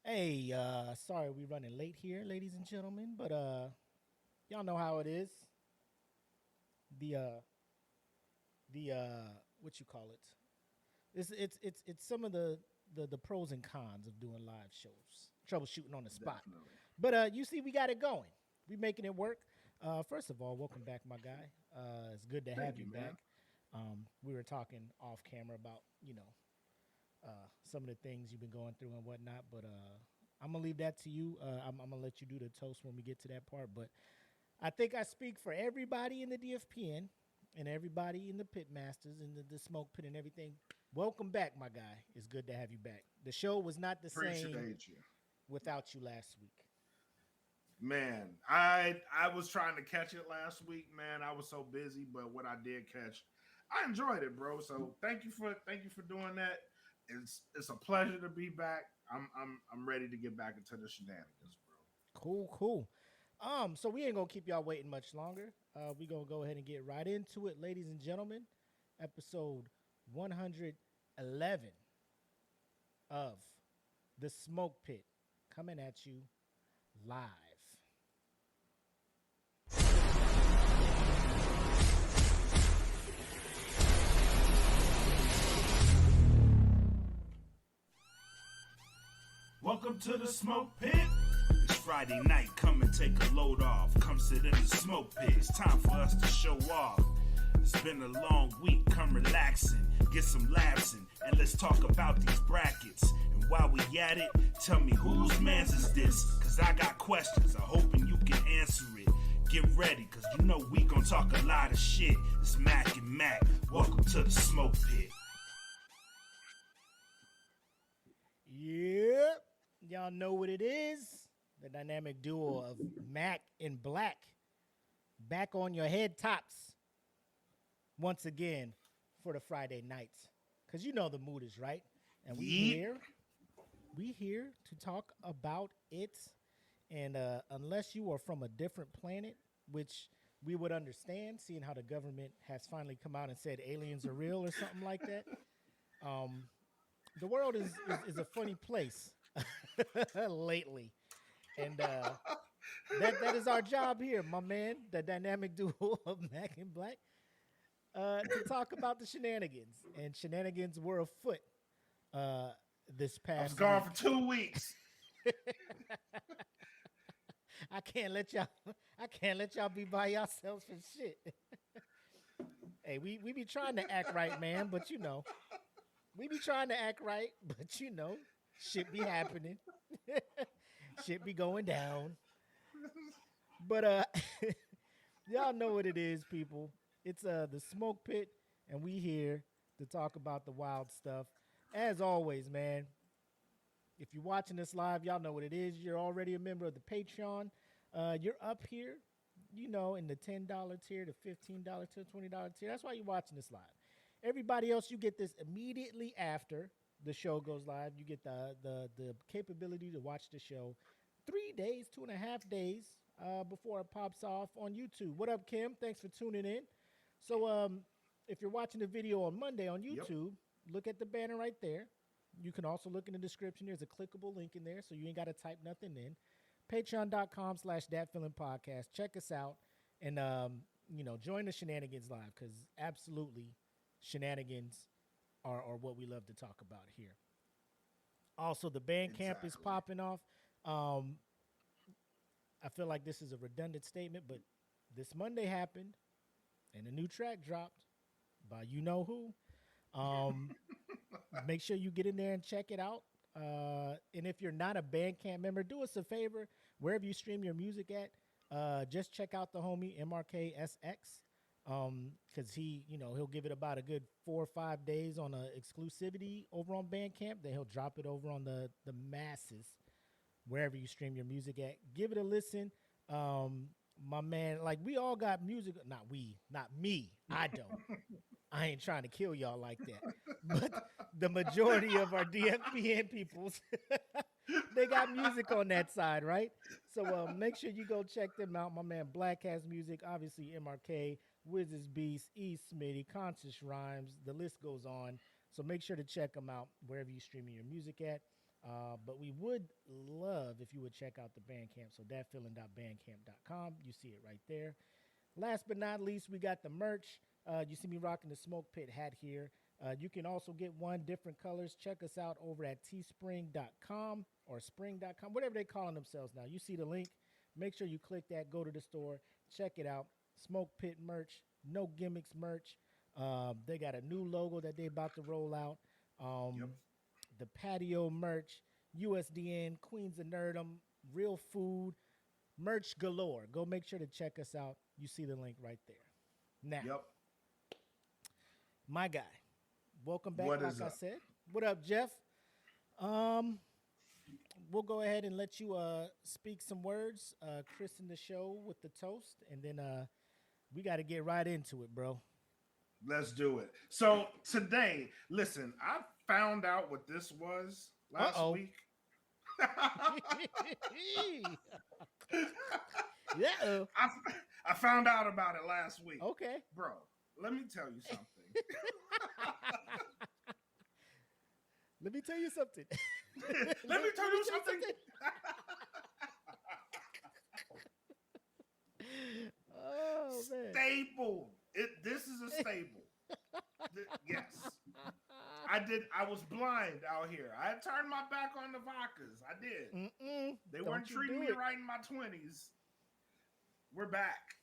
Hey, sorry we running late here, ladies and gentlemen, but y'all know how it is. The what you call it? It's some of the pros and cons of doing live shows. Troubleshooting on the spot. Definitely. But you see we got it going. We making it work. First of all, welcome back, my guy. It's good to have Thank you you, man. back. We were talking off camera about, some of the things you've been going through and whatnot. But I'm gonna leave that to you. I'm gonna let you do the toast when we get to that part. But I think I speak for everybody in the DFPN and everybody in the Pitmasters and the smoke pit and everything. Welcome back, my guy. It's good to have you back. The show was not the same Appreciate you. without you last week. Man, I was trying to catch it last week, man. I was so busy, but what I did catch, I enjoyed it, bro. So thank you for doing that. It's a pleasure to be back. I'm ready to get back into the shenanigans, bro. Cool, cool. So we ain't gonna keep y'all waiting much longer. We gonna go ahead and get right into it, ladies and gentlemen. Episode 111 of the Smoke Pit coming at you live. Welcome to the smoke pit. It's Friday night, come and take a load off. Come sit in the smoke pit, it's time for us to show off. It's been a long week, come relaxing, get some laughs in, and let's talk about these brackets. And while we at it, tell me whose man's is this? Cause I got questions, I'm hoping you can answer it. Get ready, cause you know we gon' talk a lot of shit. It's Mac and Mac, welcome to the smoke pit. Yep. Y'all know what it is. The dynamic duo of Mac and Blak back on your head tops once again for the Friday nights. Cause you know the mood is right. And Yeet. we here to talk about it. And unless you are from a different planet, which we would understand, seeing how the government has finally come out and said aliens are real or something like that. Um, the world is a funny place lately. And that is our job here, my man, the dynamic duo of Mac and Blak, to talk about the shenanigans. And shenanigans were afoot uh, this I was past gone week. for 2 weeks. I can't let y'all be by yourselves for shit. Hey, we be trying to act right, man, but we be trying to act right, but shit be happening. Shit be going down. But y'all know what it is, people. It's the smoke pit, and we here to talk about the wild stuff. As always, man. If you're watching this live, y'all know what it is. You're already a member of the Patreon. You're up here, in the $10 tier, the $15 tier, $20 tier. That's why you're watching this live. Everybody else, you get this immediately after the show goes live. You get the capability to watch the show 3 days, 2.5 days before it pops off on YouTube. What up, Kim? Thanks for tuning in. So, if you're watching the video on Monday on Yep. YouTube, look at the banner right there. You can also look in the description. There's a clickable link in there, so you ain't got to type nothing in. Patreon.com/ThatFeelingPodcast. Check us out and, join the shenanigans live because absolutely shenanigans are what we love to talk about here. Also, the Bandcamp is Exactly. popping off. Um, I feel like this is a redundant statement, but this Monday happened and a new track dropped by you know who. Um, Make sure you get in there and check it out. And if you're not a Bandcamp member, do us a favor wherever you stream your music at. Just check out the homie MRKSX because he'll give it about a good 4 or 5 days on a exclusivity over on Bandcamp. Then he'll drop it over on the masses wherever you stream your music at. Give it a listen. My man, like we all got music. Not me. I don't. I ain't trying to kill y'all like that. But the majority of our DFPN peoples, they got music on that side, right? So make sure you go check them out. My man Blak has music, obviously MRK, Wizards Beast, E. Smitty, Conscious Rhymes. The list goes on. So make sure to check them out wherever you're streaming your music at. But we would love if you would check out the Bandcamp. So datfeeling.bandcamp.com. You see it right there. Last but not least, we got the merch. You see me rocking the Smoke Pit hat here. You can also get one different colors. Check us out over at teespring.com or spring.com, whatever they're calling themselves now. You see the link. Make sure you click that. Go to the store. Check it out. Smoke Pit merch. No gimmicks merch. They got a new logo that they about to roll out. The patio merch, USDN, Queens of Nerdum, real food, merch galore. Go make sure to check us out. You see the link right there. Now, my guy, welcome back. What like is I up? said, what up, Jeff? We'll go ahead and let you speak some words, christen the show with the toast, and then we got to get right into it, bro. Let's do it. So today, listen, I found out what this was last week. Yeah. I found out about it last week. Okay. Bro, let me tell you something. Let me tell you something. Let me tell you something. Oh, man. Staple. This is a staple. Yes. I was blind out here. I had turned my back on the vodkas. I did. They weren't treating me right in my 20s. We're back.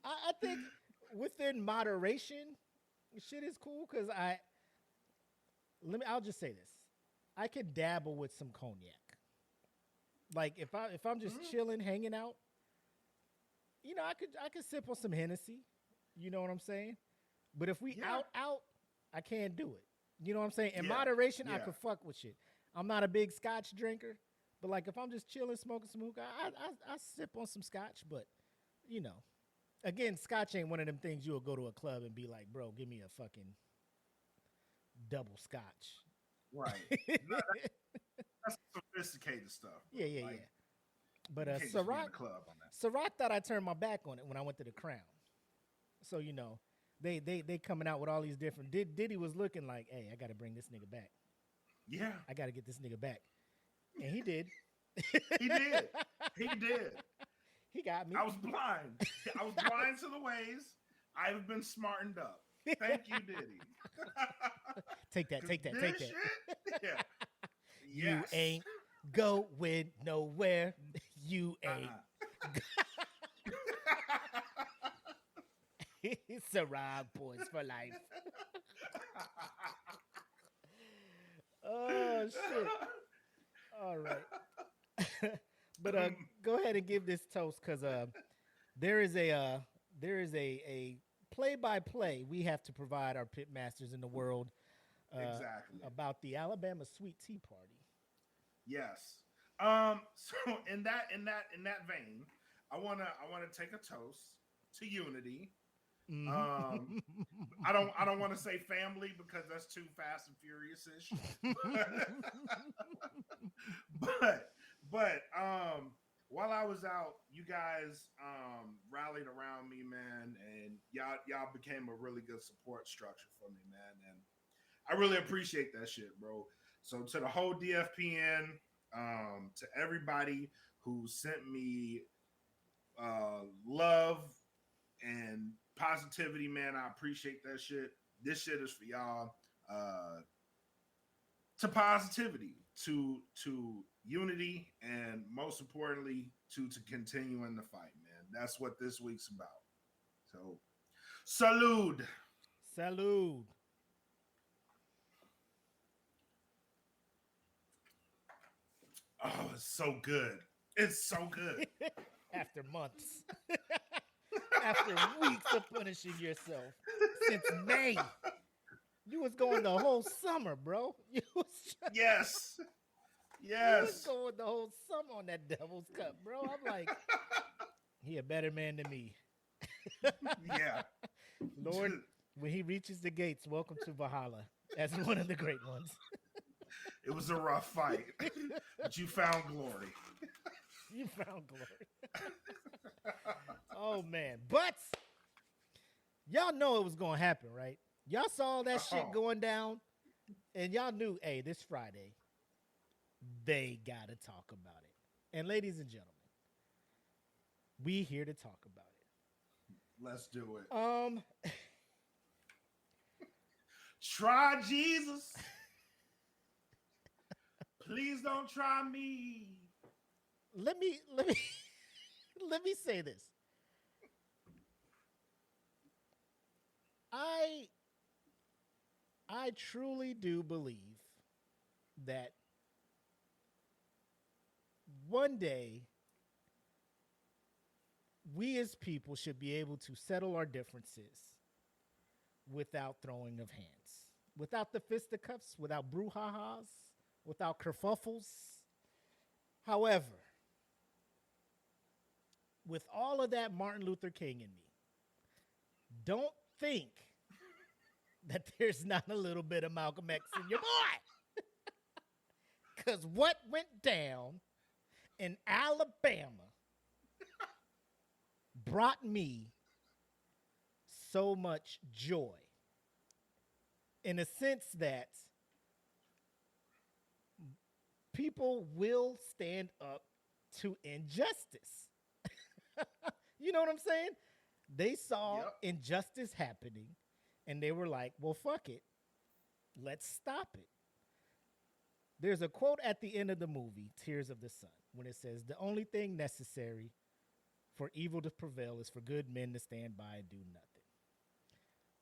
I think within moderation, shit is cool because I'll just say this. I can dabble with some cognac. Like if I'm just chilling, hanging out, you know, I could sip on some Hennessy. You know what I'm saying? But if we out, I can't do it. You know what I'm saying? In moderation, I could fuck with shit. I'm not a big scotch drinker, but like if I'm just chilling, smoking some hookah, I sip on some scotch. But you know, again, scotch ain't one of them things you'll go to a club and be like, bro, give me a fucking double scotch. Right. That's sophisticated stuff. Yeah. But Ciroc thought I turned my back on it when I went to the Crown. So you know, they coming out with all these different. Diddy was looking like, hey, I got to bring this nigga back. Yeah, I got to get this nigga back, and he did. He did. He got me. I was blind. I was blind to the ways. I've been smartened up. Thank you, Diddy. Take that. Shit, yeah. You ain't going nowhere. You ain't. It's a Ciroc boys for life. Oh shit! All right, but go ahead and give this toast because there is a play-by-play we have to provide our pitmasters in the world Exactly about the Alabama Sweet Tea Party. Yes. So in that vein, I wanna take a toast to unity. I don't want to say family because that's too Fast and Furious-ish. but while I was out, you guys rallied around me, man, and y'all became a really good support structure for me, man, and I really appreciate that shit, bro. So to the whole DFPN, to everybody who sent me love and positivity, man, I appreciate that shit. This shit is for y'all. To positivity, to unity, and most importantly, to continuing the fight, man. That's what this week's about. So, salud. Salud. Oh, it's so good. It's so good. After months. After weeks of punishing yourself. Since May. You was going the whole summer, bro. Yes. You was going the whole summer on that Devil's Cup, bro. I'm like, he a better man than me. Yeah. Lord, when he reaches the gates, welcome to Valhalla. That's one of the great ones. It was a rough fight, but you found glory. You found glory. Oh, man. But y'all know it was going to happen, right? Y'all saw that shit going down And y'all knew, hey, this Friday, they got to talk about it. And ladies and gentlemen, we here to talk about it. Let's do it. Try Jesus. Please don't try me. let me let me say this. I truly do believe that one day we as people should be able to settle our differences without throwing of hands, without the fisticuffs, without brouhahas, without kerfuffles. However, with all of that Martin Luther King in me, don't think that there's not a little bit of Malcolm X in your boy. Because what went down in Alabama brought me so much joy in a sense that people will stand up to injustice. You know what I'm saying? They saw injustice happening and they were like, well, fuck it. Let's stop it. There's a quote at the end of the movie, Tears of the Sun, when it says, the only thing necessary for evil to prevail is for good men to stand by and do nothing.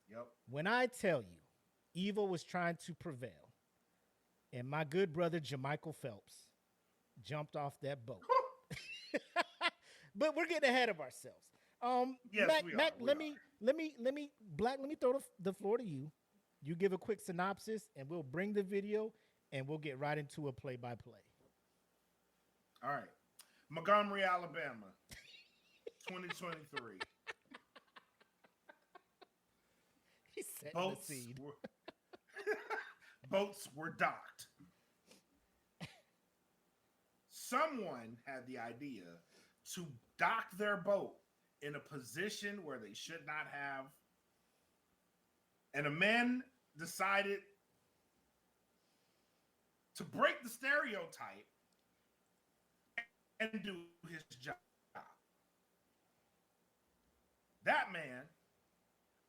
Yep. When I tell you evil was trying to prevail and my good brother Jermichael Phelps jumped off that boat. But we're getting ahead of ourselves. Yes, Mac, we let are. me, Blak, let me throw the floor to you. You give a quick synopsis and we'll bring the video and we'll get right into a play-by-play. All right. Montgomery, Alabama, 2023. He set the scene. Boats were docked. Someone had the idea to dock their boat in a position where they should not have. And a man decided to break the stereotype and do his job. That man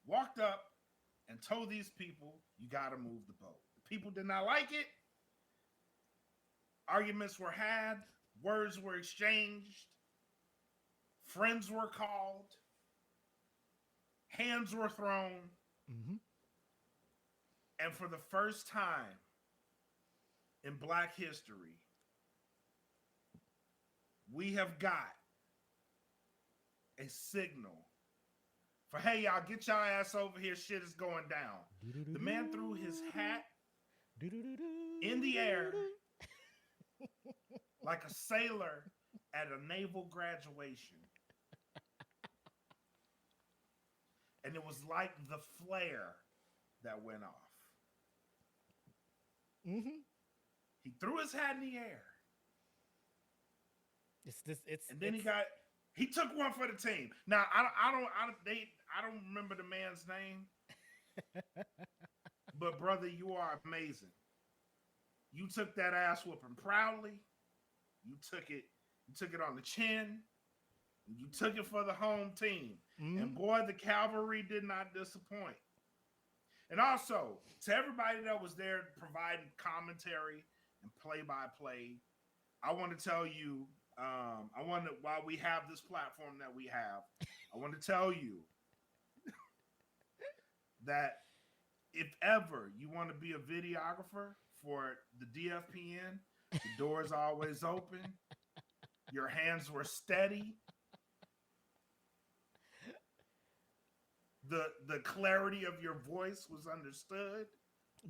walked up and told these people, you got to move the boat. The people did not like it. Arguments were had, words were exchanged, friends were called, hands were thrown. Mm-hmm. And for the first time in Black history, we have got a signal for, hey, y'all, get y'all ass over here. Shit is going down. The man threw his hat in the air like a sailor at a naval graduation. And it was like the flare that went off. Mm-hmm. He threw his hat in the air. And then he took one for the team. Now I don't remember the man's name. But brother, you are amazing. You took that ass whooping proudly. You took it on the chin. You took it for the home team. Mm-hmm. And boy, the cavalry did not disappoint. And also, to everybody that was there providing commentary and play-by-play, I want to tell you, while we have this platform that we have, I want to tell you that if ever you want to be a videographer for the DFPN, the door is always open. Your hands were steady. The clarity of your voice was understood.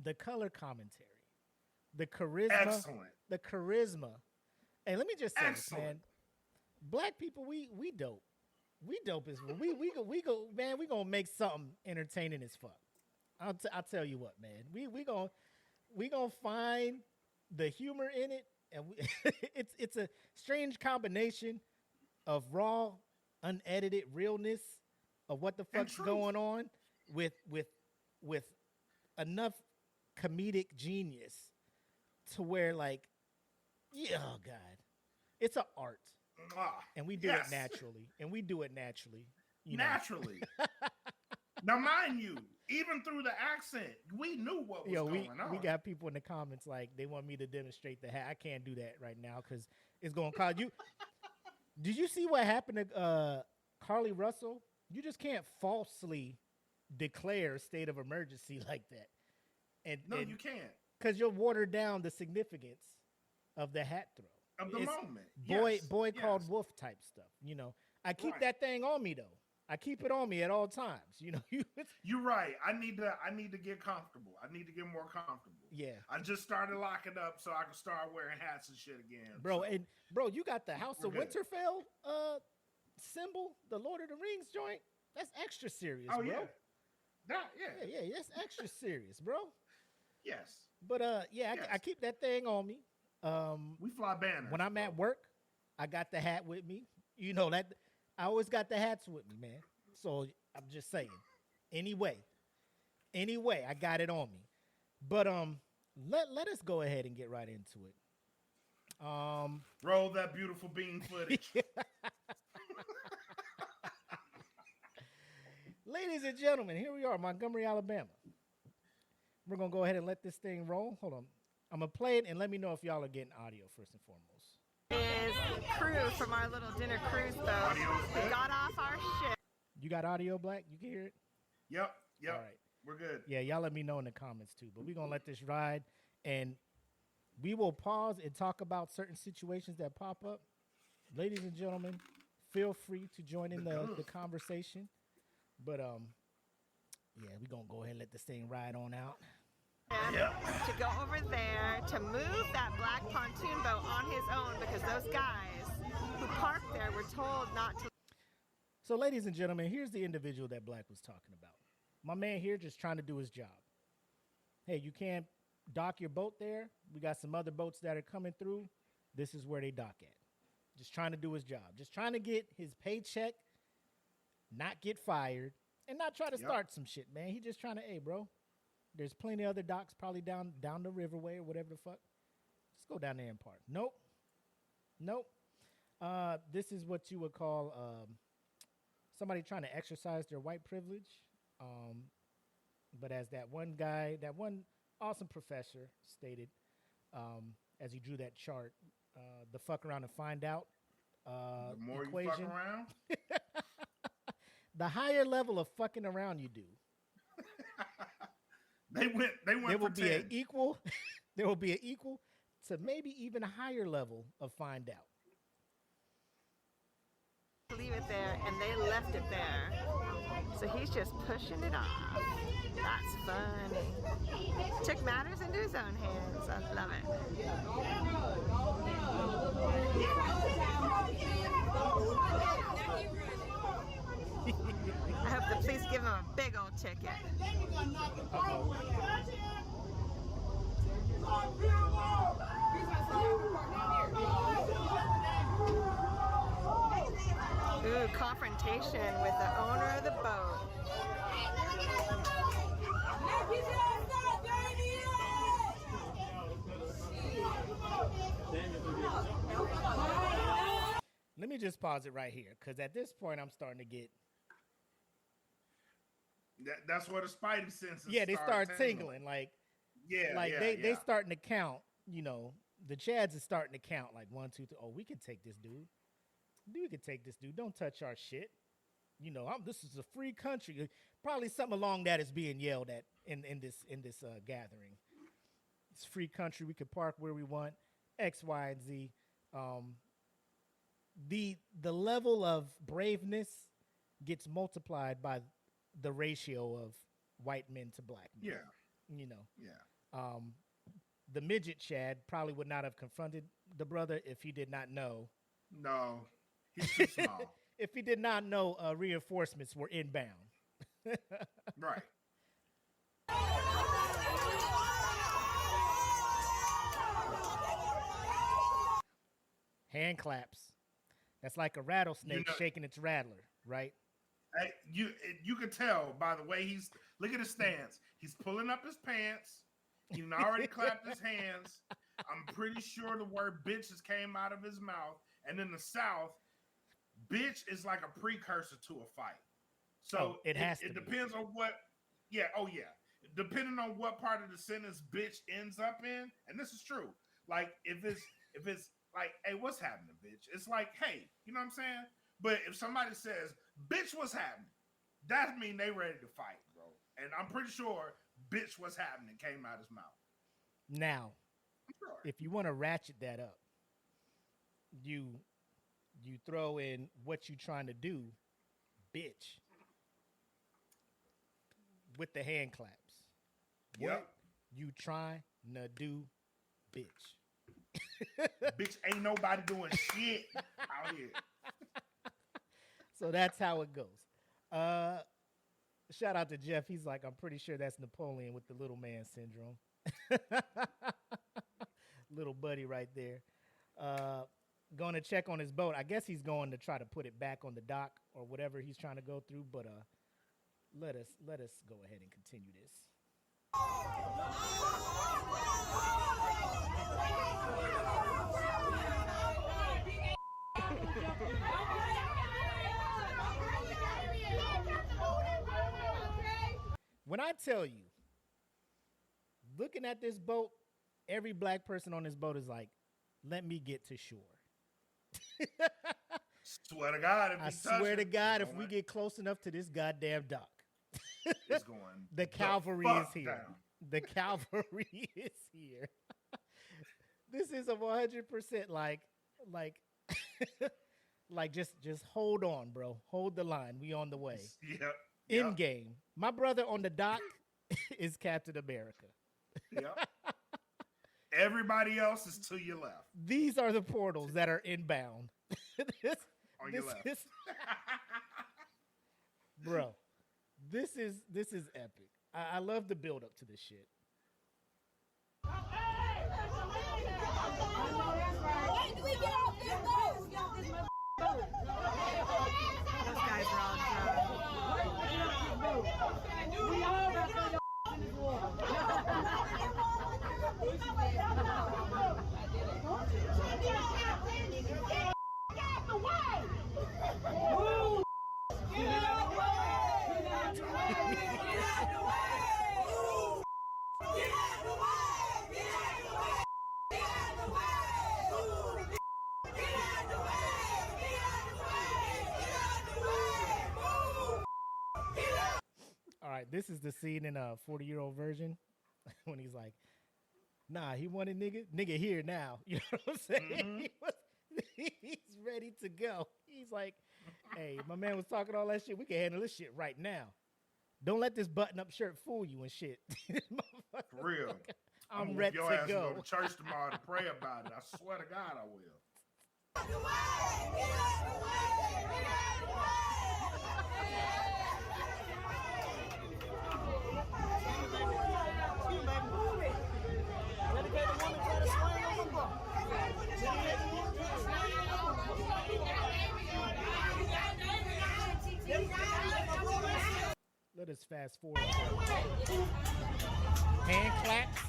The color commentary, the charisma, excellent. The charisma. And let me just say, excellent. Man, Black people, we dope. We dope as well. We go, man. We gonna make something entertaining as fuck. I'll tell you what, man. We gonna find the humor in it, and it's a strange combination of raw, unedited realness of what the fuck's going on with enough comedic genius to where like, yeah, oh God, it's an art, and we do it naturally, You know. Naturally. Now, mind you, even through the accent, we knew what was going on. We got people in the comments like they want me to demonstrate the hat. I can't do that right now because it's going to cause you. Did you see what happened to Carly Russell? You just can't falsely declare a state of emergency like that. And you can't. Because you'll water down the significance of the hat throw. Of the moment. Boy called wolf type stuff. You know, I keep that thing on me, though. I keep it on me at all times. You know, you're right. I need to get comfortable. I need to get more comfortable. Yeah. I just started locking up so I can start wearing hats and shit again. Bro, you got the House of Winterfell symbol, the Lord of the Rings joint. That's extra serious, bro. Yeah. That's extra serious, bro. Yes. But I keep that thing on me. We fly banners. When I'm at work, I got the hat with me. You know that I always got the hats with me, man. So I'm just saying. Anyway, I got it on me. But let us go ahead and get right into it. Roll that beautiful bean footage. Ladies and gentlemen, here we are, Montgomery, Alabama. We're going to go ahead and let this thing roll. Hold on. I'm going to play it and let me know if y'all are getting audio first and foremost. Is crew from our little dinner cruise boat. We got off our ship. You got audio, Blak? You can hear it? Yep. All right. We're good. Yeah, y'all let me know in the comments too. But we're going to let this ride. And we will pause and talk about certain situations that pop up. Ladies and gentlemen, feel free to join in the conversation. But we're gonna go ahead and let this thing ride on out. To go over there to move that black pontoon boat on his own because those guys who parked there were told not to. So, ladies and gentlemen, here's the individual that Blak was talking about. My man here just trying to do his job. Hey, you can't dock your boat there. We got some other boats that are coming through. This is where they dock at. Just trying to do his job. Just trying to get his paycheck, not get fired, and not try to start some shit, man. He just trying to, hey, bro, there's plenty of other docks probably down the riverway or whatever the fuck. Just go down there and park. Nope. This is what you would call somebody trying to exercise their white privilege. But as that one awesome professor stated, as he drew that chart, the fuck around and find out the more equation. You fuck around, the higher level of fucking around you do. They went. There will for be 10. an equal. There will be an equal to maybe even a higher level of find out. Leave it there, and they left it there. So he's just pushing it off. That's funny. Took matters into his own hands. I love it. I hope the police give him a big old ticket. Ooh, confrontation with the owner of the boat. Let me just pause it right here, because at this point I'm starting to get. That's where the spidey senses. Yeah, they start tingling. Like, they starting to count. You know, the Chads is starting to count. Like 1, 2, 3. Oh, we can take this dude. We can take this dude. Don't touch our shit. You know, this is a free country. Probably something along that is being yelled at in this gathering. It's a free country. We can park where we want. X, Y, and Z. The level of braveness gets multiplied by the ratio of white men to black men. Yeah. You know. Yeah. The midget Chad probably would not have confronted the brother if he did not know. No, he's too small. If he did not know reinforcements were inbound. Right. Hand claps. That's like a rattlesnake shaking its rattler, right? Hey, you can tell by the way look at his stance. He's pulling up his pants. He already clapped his hands. I'm pretty sure the word bitches came out of his mouth. And in the South, bitch is like a precursor to a fight. So it has to it be. depends on what, depending on what part of the sentence bitch ends up in. And this is true. Like if it's like, hey, what's happening, bitch? It's like, hey, you know what I'm saying? But if somebody says, bitch, what's happening? That means they ready to fight, bro. And I'm pretty sure bitch, what's happening came out his mouth. Now, Sure. if you want to ratchet that up, you throw in what you trying to do, bitch, with the hand claps. Yep. What you trying to do, bitch? Bitch, ain't nobody doing shit out here. So that's how it goes. Shout out to Jeff. He's like, I'm pretty sure that's Napoleon with the little man syndrome. Little buddy right there. Going to check on his boat. I guess he's going to try to put it back on the dock or whatever he's trying to go through. But let us go ahead and continue this. When I tell you, looking at this boat, every black person on this boat is like, let me get to shore. Swear to God, if I swear to God, if we get close enough to this goddamn dock, it's going. the cavalry is here. Down. The cavalry is here. This is a 100% like just hold on, bro. Hold the line. We on the way. Yep. In game. My brother on the dock is Captain America. Yep. Everybody else is to your left. These are the portals that are inbound. On your left. Bro, this is epic. I love the build up to this shit. Those guys are all All right, this is the scene in a 40-year-old version when he's like, nah, he wanted nigga here now. You know what I'm saying? Mm-hmm. He's ready to go. He's like, hey, my man was talking all that shit. We can handle this shit right now. Don't let this button-up shirt fool you and shit. For real. I'm ready your to ass go. To church tomorrow to pray about it. I swear to God I will. Let us fast forward. Hand claps.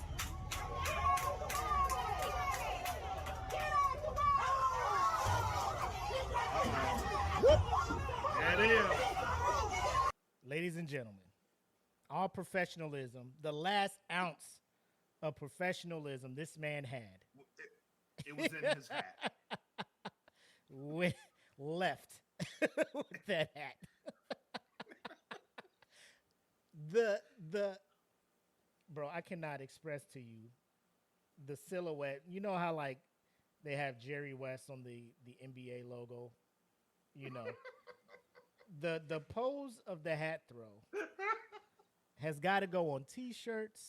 There it is. Ladies and gentlemen, all professionalism, the last ounce of professionalism this man had. It was in his hat. Left with that hat. the bro, I cannot express to you the silhouette. You know how like they have Jerry West on the NBA logo, you know. The pose of the hat throw has got to go on t-shirts.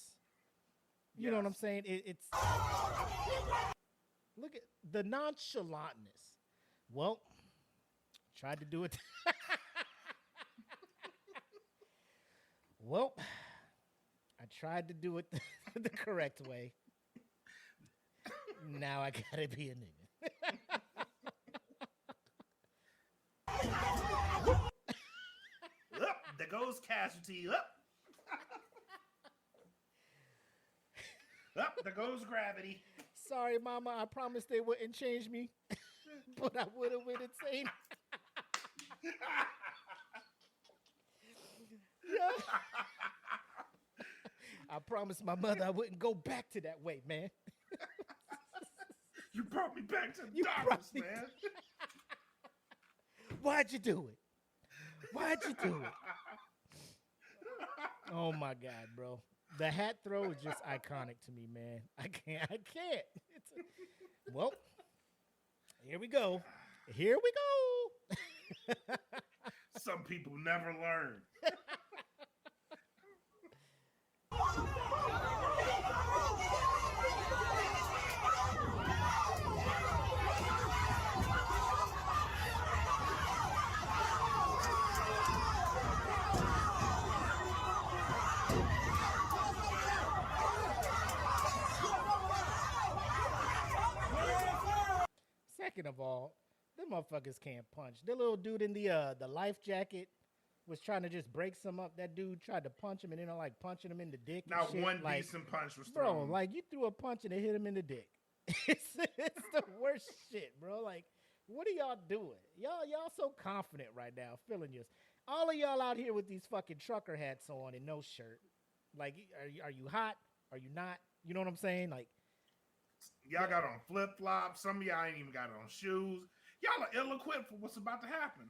You know what I'm saying? It's look at the nonchalantness. Well, tried to do it. Well, I tried to do it the correct way. Now I gotta be a nigga. Up, there goes casualty. Up. There goes gravity. Sorry, mama. I promised they wouldn't change me, but I would have went insane. Yeah. I promised my mother I wouldn't go back to that way, man. You brought me back to the You darkness, brought me man. Why'd you do it? Why'd you do it? Oh my God, bro. The hat throw is just iconic to me, man. I can't. Well, here we go. Here we go. Some people never learn. Second of all, them motherfuckers can't punch. The little dude in the life jacket was trying to just break some up. That dude tried to punch him and then like punching him in the dick. Not and shit. one Like, decent punch was bro, thrown. like you threw a punch and it hit him in the dick. It's the worst shit, bro. Like, what are y'all doing? Y'all so confident right now, feeling yours. All of y'all out here with these fucking trucker hats on and no shirt. Like, are you hot? Are you not? You know what I'm saying? Like, Y'all got on flip-flops. Some of y'all ain't even got on shoes. Y'all are ill-equipped for what's about to happen.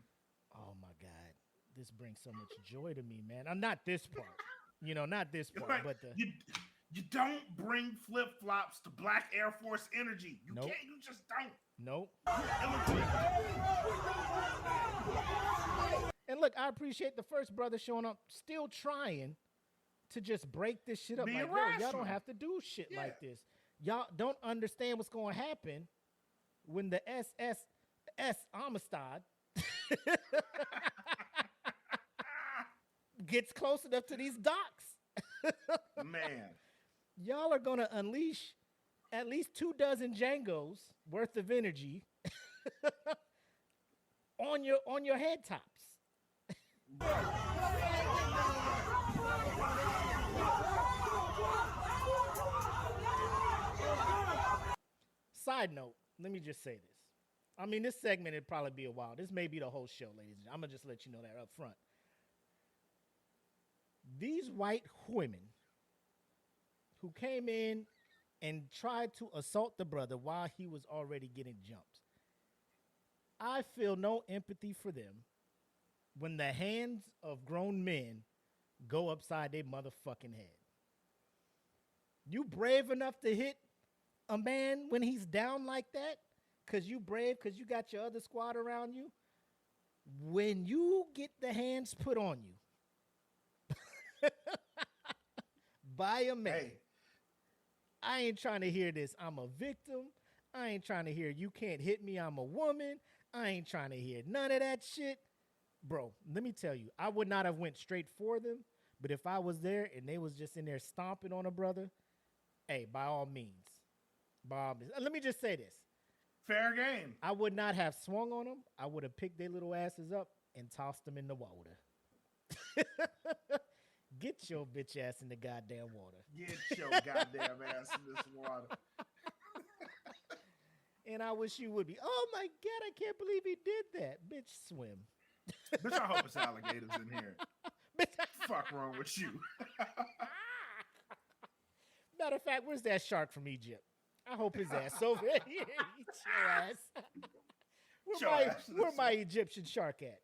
oh my God, this brings so much joy to me, man. I'm not this part. Not this part, Like, but the you don't bring flip-flops to Black Air Force energy. You Nope. can't. You just don't. nope. You're ill-equipped. And look, I appreciate the first brother showing up, still trying to just break this shit up. Be Like, yo, y'all irrational. don't have to do shit Yeah. like this. Y'all don't understand what's going to happen when the SSS Amistad gets close enough to these docks. Man. Y'all are going to unleash at least 24 Django's worth of energy on your head tops. Side note, let me just say this. I mean, this segment would probably be a while. This may be the whole show, ladies and gentlemen. I'm going to just let you know that up front. These white women who came in and tried to assault the brother while he was already getting jumped, I feel no empathy for them when the hands of grown men go upside their motherfucking head. You brave enough to hit a man when he's down like that because you brave, because you got your other squad around you? When you get the hands put on you by a man, Hey, I ain't trying to hear this. I'm a victim. I ain't trying to hear you can't hit me. I'm a woman. I ain't trying to hear none of that shit. Bro, let me tell you, I would not have went straight for them, but if I was there and they was just in there stomping on a brother, hey, by all means. Let me just say this. fair game. I would not have swung on them. I would have picked their little asses up and tossed them in the water. Get your bitch ass in the goddamn water. Get your goddamn ass in this water. And I wish you would be. Oh my God, I can't believe he did that. Bitch, swim. Bitch, I hope it's alligators in here. Bitch. Fuck wrong with you? Matter of fact, where's that shark from Egypt? I hope his ass over here. Eat your ass. Your ass in Where this my Egyptian shark at?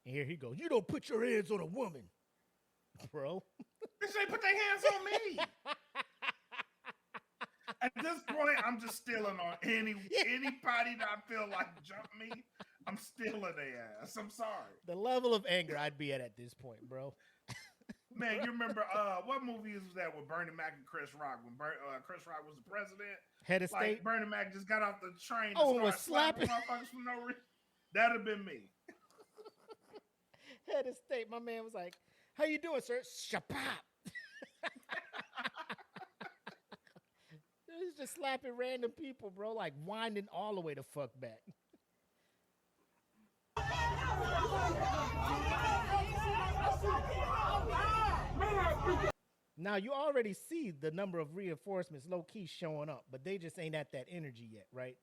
And here he goes. You don't put your hands on a woman, bro. Bitch, they put their hands on me. At this point, I'm just stealing on anybody that I feel like jump me. I'm stealing their ass. I'm sorry. The level of anger I'd be at this point, bro. Man, you remember what movie was that with Bernie Mac and Chris Rock when Chris Rock was the president? Head of Like state. Bernie Mac just got off the train Oh, and and was started slapping slapping. motherfuckers for no reason. That'd have been me. Head of state. My man was like, How you doing, sir? Shapap. It's just slapping random people, bro, like winding all the way the fuck back. Now you already see the number of reinforcements low key showing up, but they just ain't at that energy yet, right?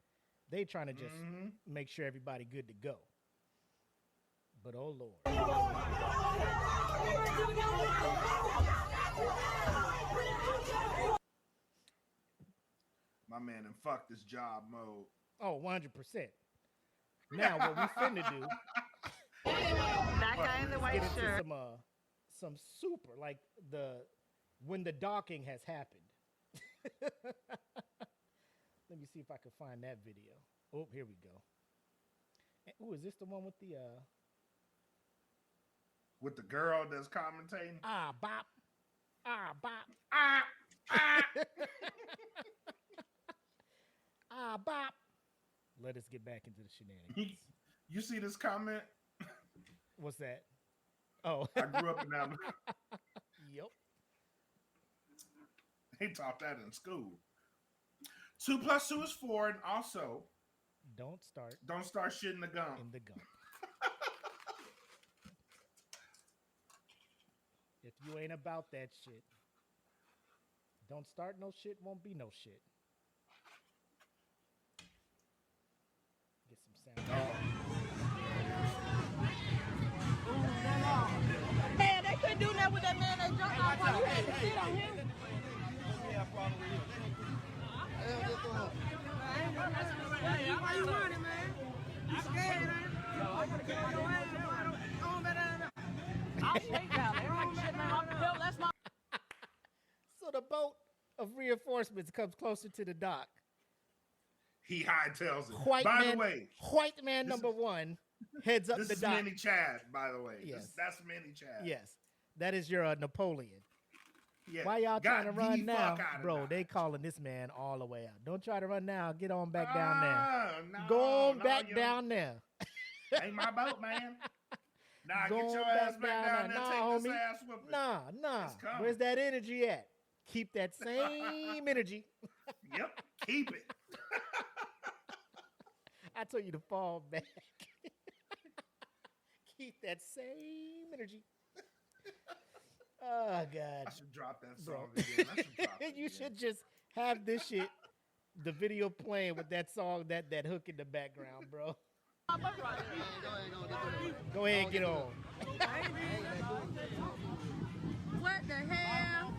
They trying to just make sure everybody good to go. But oh Lord. My man and fuck this job mode. Oh, 100%. Now what we finna do, That guy in the white get into shirt. some super, like when the docking has happened. Let me see if I can find that video. Oh, here we go. Oh, is this the one with the With the girl that's commentating. bop, bop, bop. Let us get back into the shenanigans. You see this comment? What's that? Oh, I grew up in that. Yep. They taught that in school. 2 + 2 is 4, and also Don't start shit in the gum. in the gum. If you ain't about that shit, don't start no shit, won't be no shit. Get some sound. Man, they couldn't do that with that man that jumped off while you had to sit on him. Why you running, man? You scared, man? I'll take that. Shit, man, off the hill, that's my... So the boat of reinforcements comes closer to the dock. He hightails it. White By man, the way, white man number one heads up this the is dock. Mini Chad, by the way. Yes. That's Mini Chad. Yes, that is your Napoleon. Yeah. Why y'all trying to Got run the now, fuck outta bro? Dodge. They calling this man all the way out. Don't try to run now. Get on back down there. No, Go on no, back you- down there. Ain't my boat, man. Nah, Go get your on ass back down there. Nah, Take this homie. ass whooping. Nah. It's coming. Where's that energy at? Keep that same energy. Yep, keep it. I told you to fall back. Keep that same energy. Oh God, I should drop that bro. song again. I should drop it You again. should just have this shit, the video playing with that song, that hook in the background, bro. Go ahead and get on. What the hell?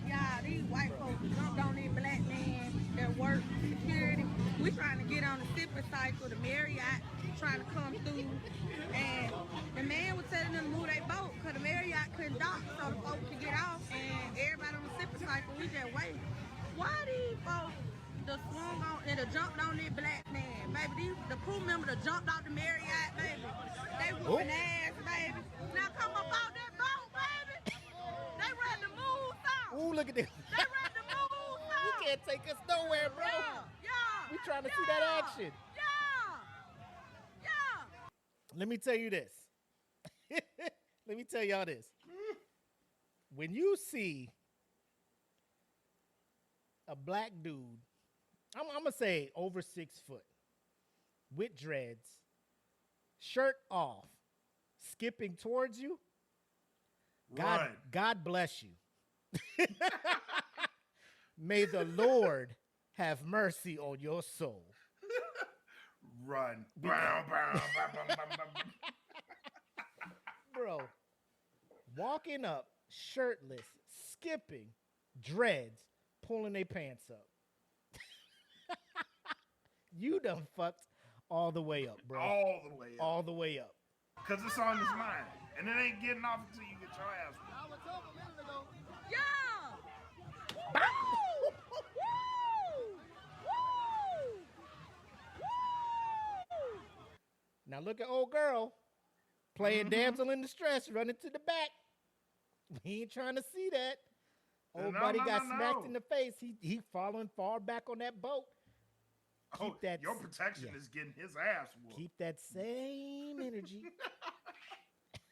Yeah, these white folks jumped on these black men that work security. We trying to get on the zipper cycle, the Marriott trying to come through. And the man was telling them to move their boat because the Marriott couldn't dock so the boat could get off. And everybody on the zipper cycle, we just waiting. Why these folks that swung on and jumped on this black man, baby? The crew member that jumped off the Marriott, baby. They whooping ass, baby. Now come up out that boat, baby. They ready to move south. Ooh, look at this. They ready to move south. You can't take us nowhere, bro. Yeah. We trying to see that action. Yeah. Let me tell you this. Let me tell y'all this. When you see a black dude, I'm gonna say over 6 foot, with dreads, shirt off, skipping towards you, Run. God bless you. May the Lord have mercy on your soul. Run. Brown, brown, brown, brown, brown, brown. Bro, walking up, shirtless, skipping, dreads, pulling their pants up. You done fucked all the way up, bro. All the way up. All the way up. Because it's on his mind. And it ain't getting off until you get your ass whooped. Yeah. Now look at old girl playing damsel in distress, running to the back. We ain't trying to see that. Old buddy got smacked in the face. He falling far back on that boat. Oh, that your s- protection yeah. is getting his ass whooped. Keep that same energy.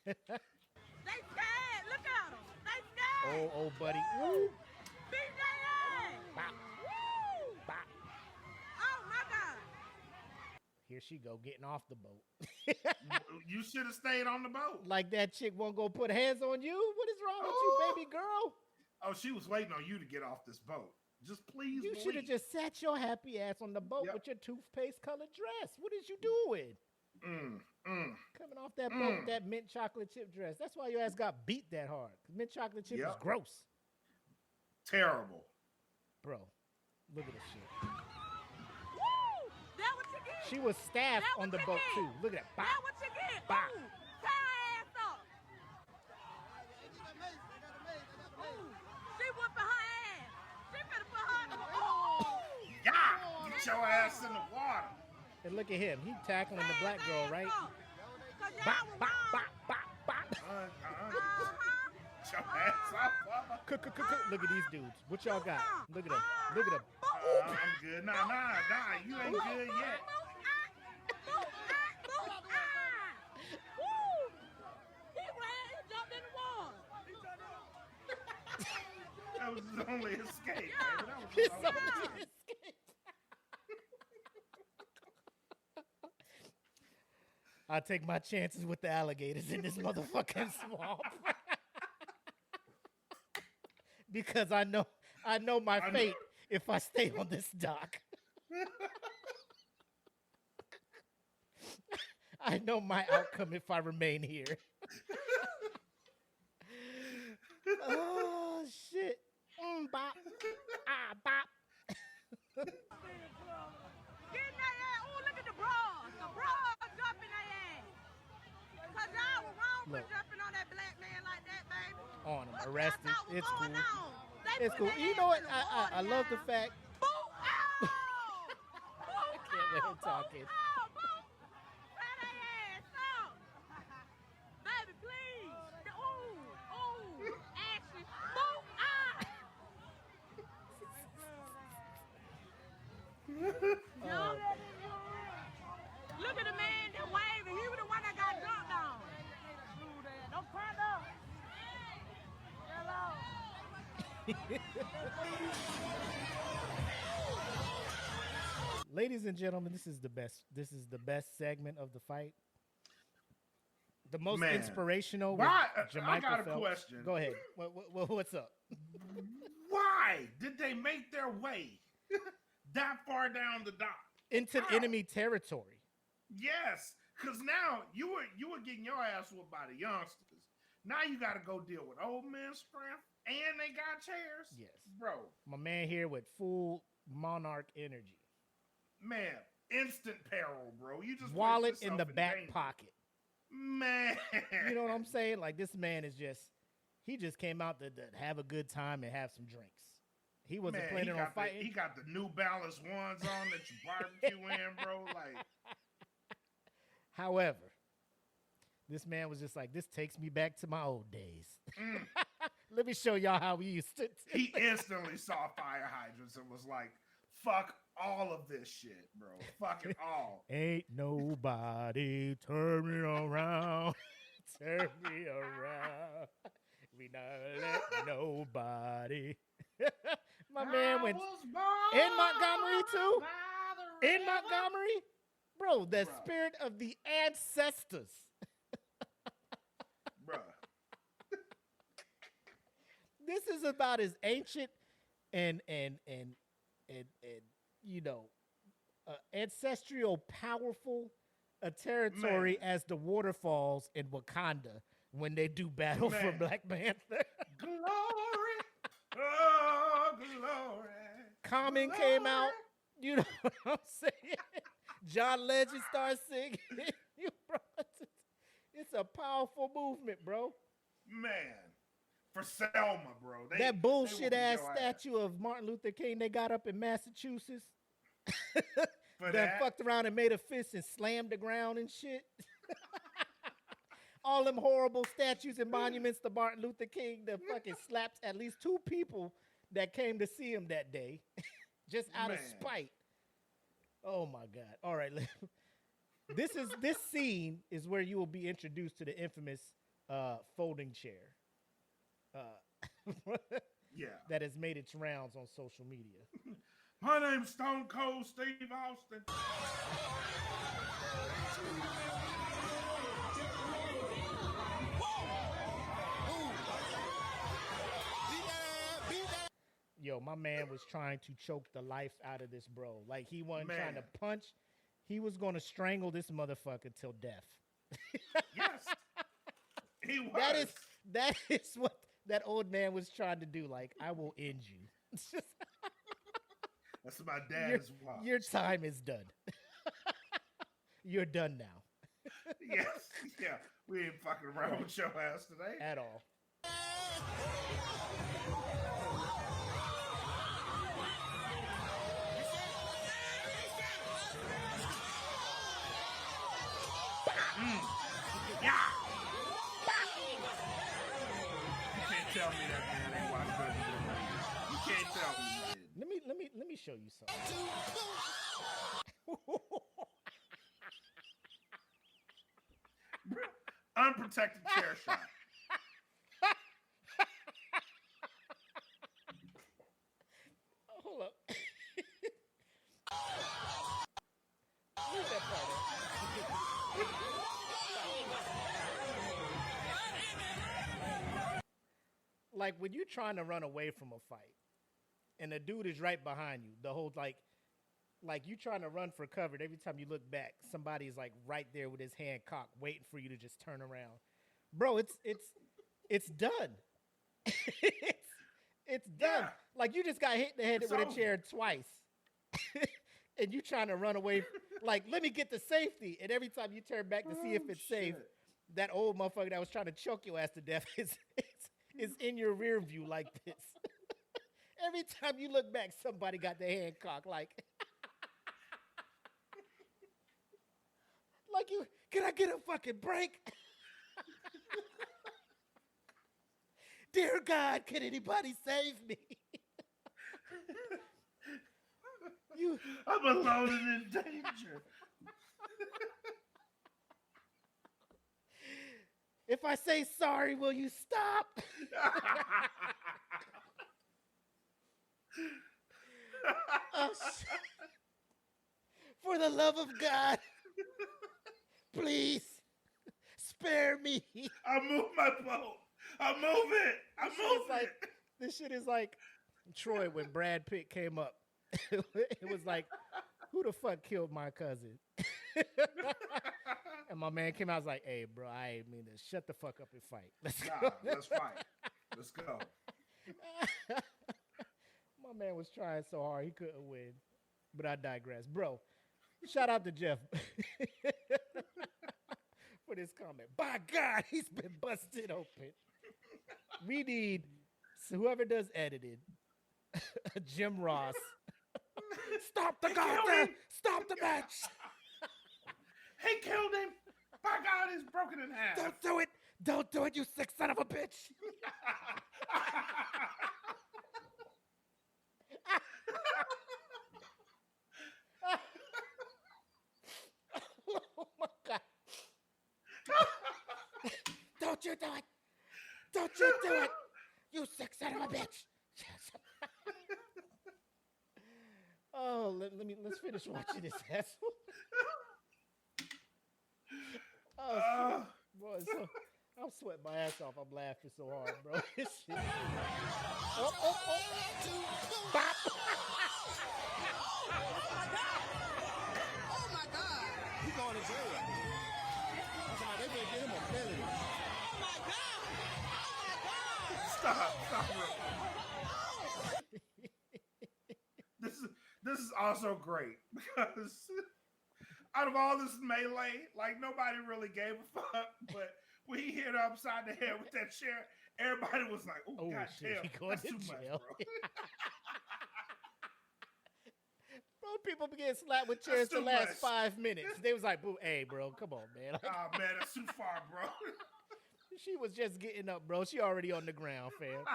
They scared. Look at them. They scared. Oh, buddy. Woo. Beat their ass. Bop, Woo. bop. Oh, my God. Here she go, getting off the boat. You should have stayed on the boat. Like that chick won't go put hands on you? What is wrong with Oh. you, baby girl? Oh, she was waiting on you to get off this boat. Just please. You should have just sat your happy ass on the boat with your toothpaste colored dress. What is you doing? Coming off that boat with that mint chocolate chip dress. That's why your ass got beat that hard. Mint chocolate chip is gross. Terrible. Bro, look at this shit. Woo. That what you get. She was staffed That on the what you boat get. too. Look at that. Bop. That what you get. Bop. Ooh. Tear her ass up. Ooh. She whooping her ass. She finna put her in the Yeah, get your ass in the water. And look at him. He tackling the black girl, right? Bop, Bop, bop, bop, bop, bop. Get your ass off. Look at these dudes. What y'all got? Look at them. Look at them. I'm good. Nah, you ain't good yet. That was his only escape, baby. That was his only escape. I'll take my chances with the alligators in this motherfucking swamp. Because I know my fate if I stay on this dock. I know my outcome if I remain here. Oh shit. Bop. Ah, bop. Get in their ass. Oh, look at the bras. The bras jumping their ass. Because y'all were wrong for jumping on that black man like that, baby. On him, What arrested. y'all thought was It's cool. going on? They It's put cool. their You ass know what? in the water, I love the y'all. fact. Boo! Ow! Boo! I can't let him Ow! talking. Boo! Ow! Boo! Tear their ass up. Baby, please. Ooh! Action. Boo! Ah! No. Look at the man that waving. He was the one that got dunked on. Don't cry though. Ladies and gentlemen, this is the best. This is the best segment of the fight. The most Man. inspirational. Why? With Jamaica I got a Phelps. question. Go ahead. What's up? Why did they make their way that far down the dock? Into How? enemy territory. Yes, because now you were getting your ass whooped by the youngsters. Now you got to go deal with old men strength, and they got chairs. Yes, bro. My man here with full monarch energy. Man, instant peril, bro. You just Wallet placed in the yourself back danger. pocket. Man, You know what I'm saying? Like this man is he just came out to have a good time and have some drinks. He wasn't Man, planning on fighting. He got the New Balance ones on that you barbecue in, bro. Like, However, this man was just like, this takes me back to my old days. Let me show y'all how we used to. he instantly saw fire hydrants and was like, fuck all of this shit, bro. Fuck it all. Ain't nobody turn me around. Turn me around. We not let nobody. My man went in Montgomery too. In Montgomery, bro. The spirit of the ancestors. Bruh. This is about as ancient and you know, ancestral powerful a territory as the waterfalls in Wakanda when they do battle for Black Panther. Glory, oh glory. Common came out, you know what I'm saying? John Legend starts singing. You bro, it's a powerful movement, bro. Man, for Selma, bro. That bullshit they ass whooping your statue of Martin Luther King they got up in Massachusetts. For that that? fucked around and made a fist and slammed the ground and shit. All them horrible statues and monuments to Martin Luther King that fucking slapped at least 2 people that came to see him that day. Just out of spite. Oh my God. All right. This scene is where you will be introduced to the infamous folding chair. Yeah. That has made its rounds on social media. My name's Stone Cold Steve Austin. Yo, my man was trying to choke the life out of this bro. Like, he wasn't trying to punch. He was going to strangle this motherfucker till death. Yes. He was. That is what that old man was trying to do. Like, I will end you. That's my dad's watch. Your time is done. You're done now. Yes. Yeah. We ain't fucking around with your ass today. At all. Yeah. You can't tell me that man ain't watched better than that. You can't tell me he did. Let me show you something. Unprotected chair shot. Hold up. Leave that part in. Like, when you're trying to run away from a fight and the dude is right behind you, the whole like you trying to run for cover, and every time you look back, somebody's like right there with his hand cocked, waiting for you to just turn around. Bro, it's done. it's done. Yeah. Like, you just got hit in the head It's with over. a chair twice. And you trying to run away. Like, let me get the safety. And every time you turn back to see if it's safe, that old motherfucker that was trying to choke your ass to death is in your rear view like this. Every time you look back, somebody got their hand cocked. Like you, can I get a fucking break? Dear God, can anybody save me? I'm alone and in danger. If I say sorry, will you stop? Oh, for the love of God, please spare me. I move my boat. I move it. I move it. This shit is like Troy when Brad Pitt came up. It was like, who the fuck killed my cousin? And my man came out, was like, hey, bro, I ain't mean to. Shut the fuck up and fight. Let's go. Let's fight. Let's go. My man was trying so hard, he couldn't win. But I digress. Bro, shout out to Jeff for this comment. By God, he's been busted open. We need whoever does editing, Jim Ross. Stop the goddamn! Stop the match! He killed him. By God, he's broken in half. Don't do it! Don't do it, you sick son of a bitch! Oh my God! Don't you do it! Don't you do it! You sick son of a bitch! Oh, let's finish watching this asshole. Oh, boy, so I'm sweating my ass off. I'm laughing so hard, bro. This shit. Oh. Bop. Oh my God! He going to jail. That's why they better get him a felony. Oh my God! Oh my God! Stop. This is also great because out of all this melee, like nobody really gave a fuck, but when he hit her upside the head with that chair, everybody was like, "Oh God shit, he damn, going that's to too jail." much, bro." Bro, people began slapped with chairs the too last much. 5 minutes. They was like, "Boo, hey, bro, come on, man." Like, Oh man, that's too far, bro. she was just getting up, bro. She already on the ground, fam.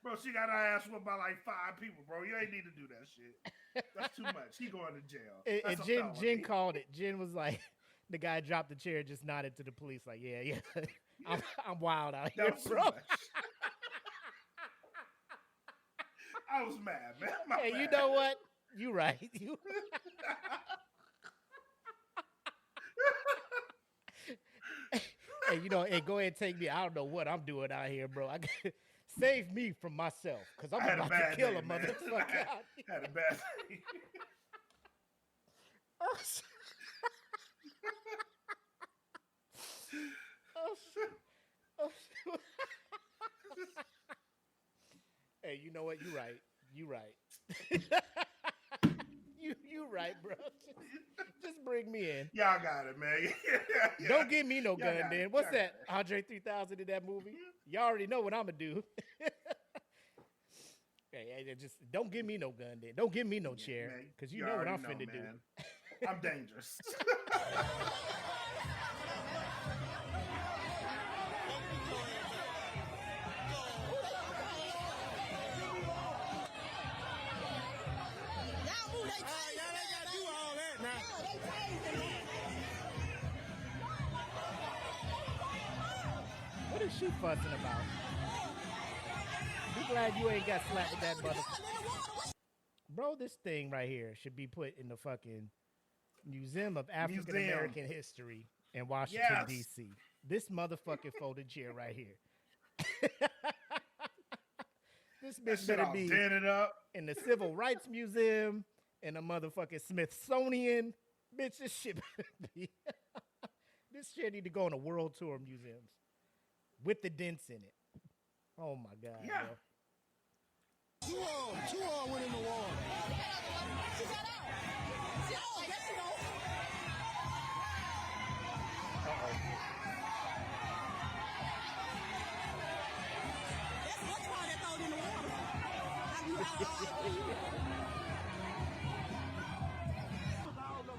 Bro, she got her ass whooped by like 5 people, bro. You ain't need to do that shit. That's too much. He going to jail. And That's a Jen felony. called it. Jen was like, The guy dropped the chair, just nodded to the police, like, yeah. I'm wild out That here, was too bro. much. I was mad, man. My Hey, you bad. know what? You right. You. Hey, you know, hey, go ahead and take me. I don't know what I'm doing out here, bro. Save me from myself, because I'm I had a about to bad kill day, a man. motherfucker out here. Had a bad day. Oh, shit. Oh, shit. Oh, shit. Hey, you know what? You right. You right. you right, bro. Just bring me in. Y'all got it, man. Yeah. Don't give me no Y'all gun got then. it. What's Y'all that? got it. Andre 3000 in that movie? Y'all already know what I'm going to do. Hey, just don't give me no gun then. Don't give me no chair, Man, because you know what already I'm finna do. man. I'm dangerous. Y'all ain't got to do all that now. What is she fussing about? Be glad you ain't got slapped with that mother. Bro, this thing right here should be put in the fucking Museum of African American History in Washington, Yes. D.C. This motherfucking folded chair right here. This That bitch shit better all be dented up. in the Civil Rights Museum, in the motherfucking Smithsonian. Bitch, this shit better be. This shit need to go on a world tour of museums with the dents in it. Oh my God, Yeah. bro. Two on went in the wall.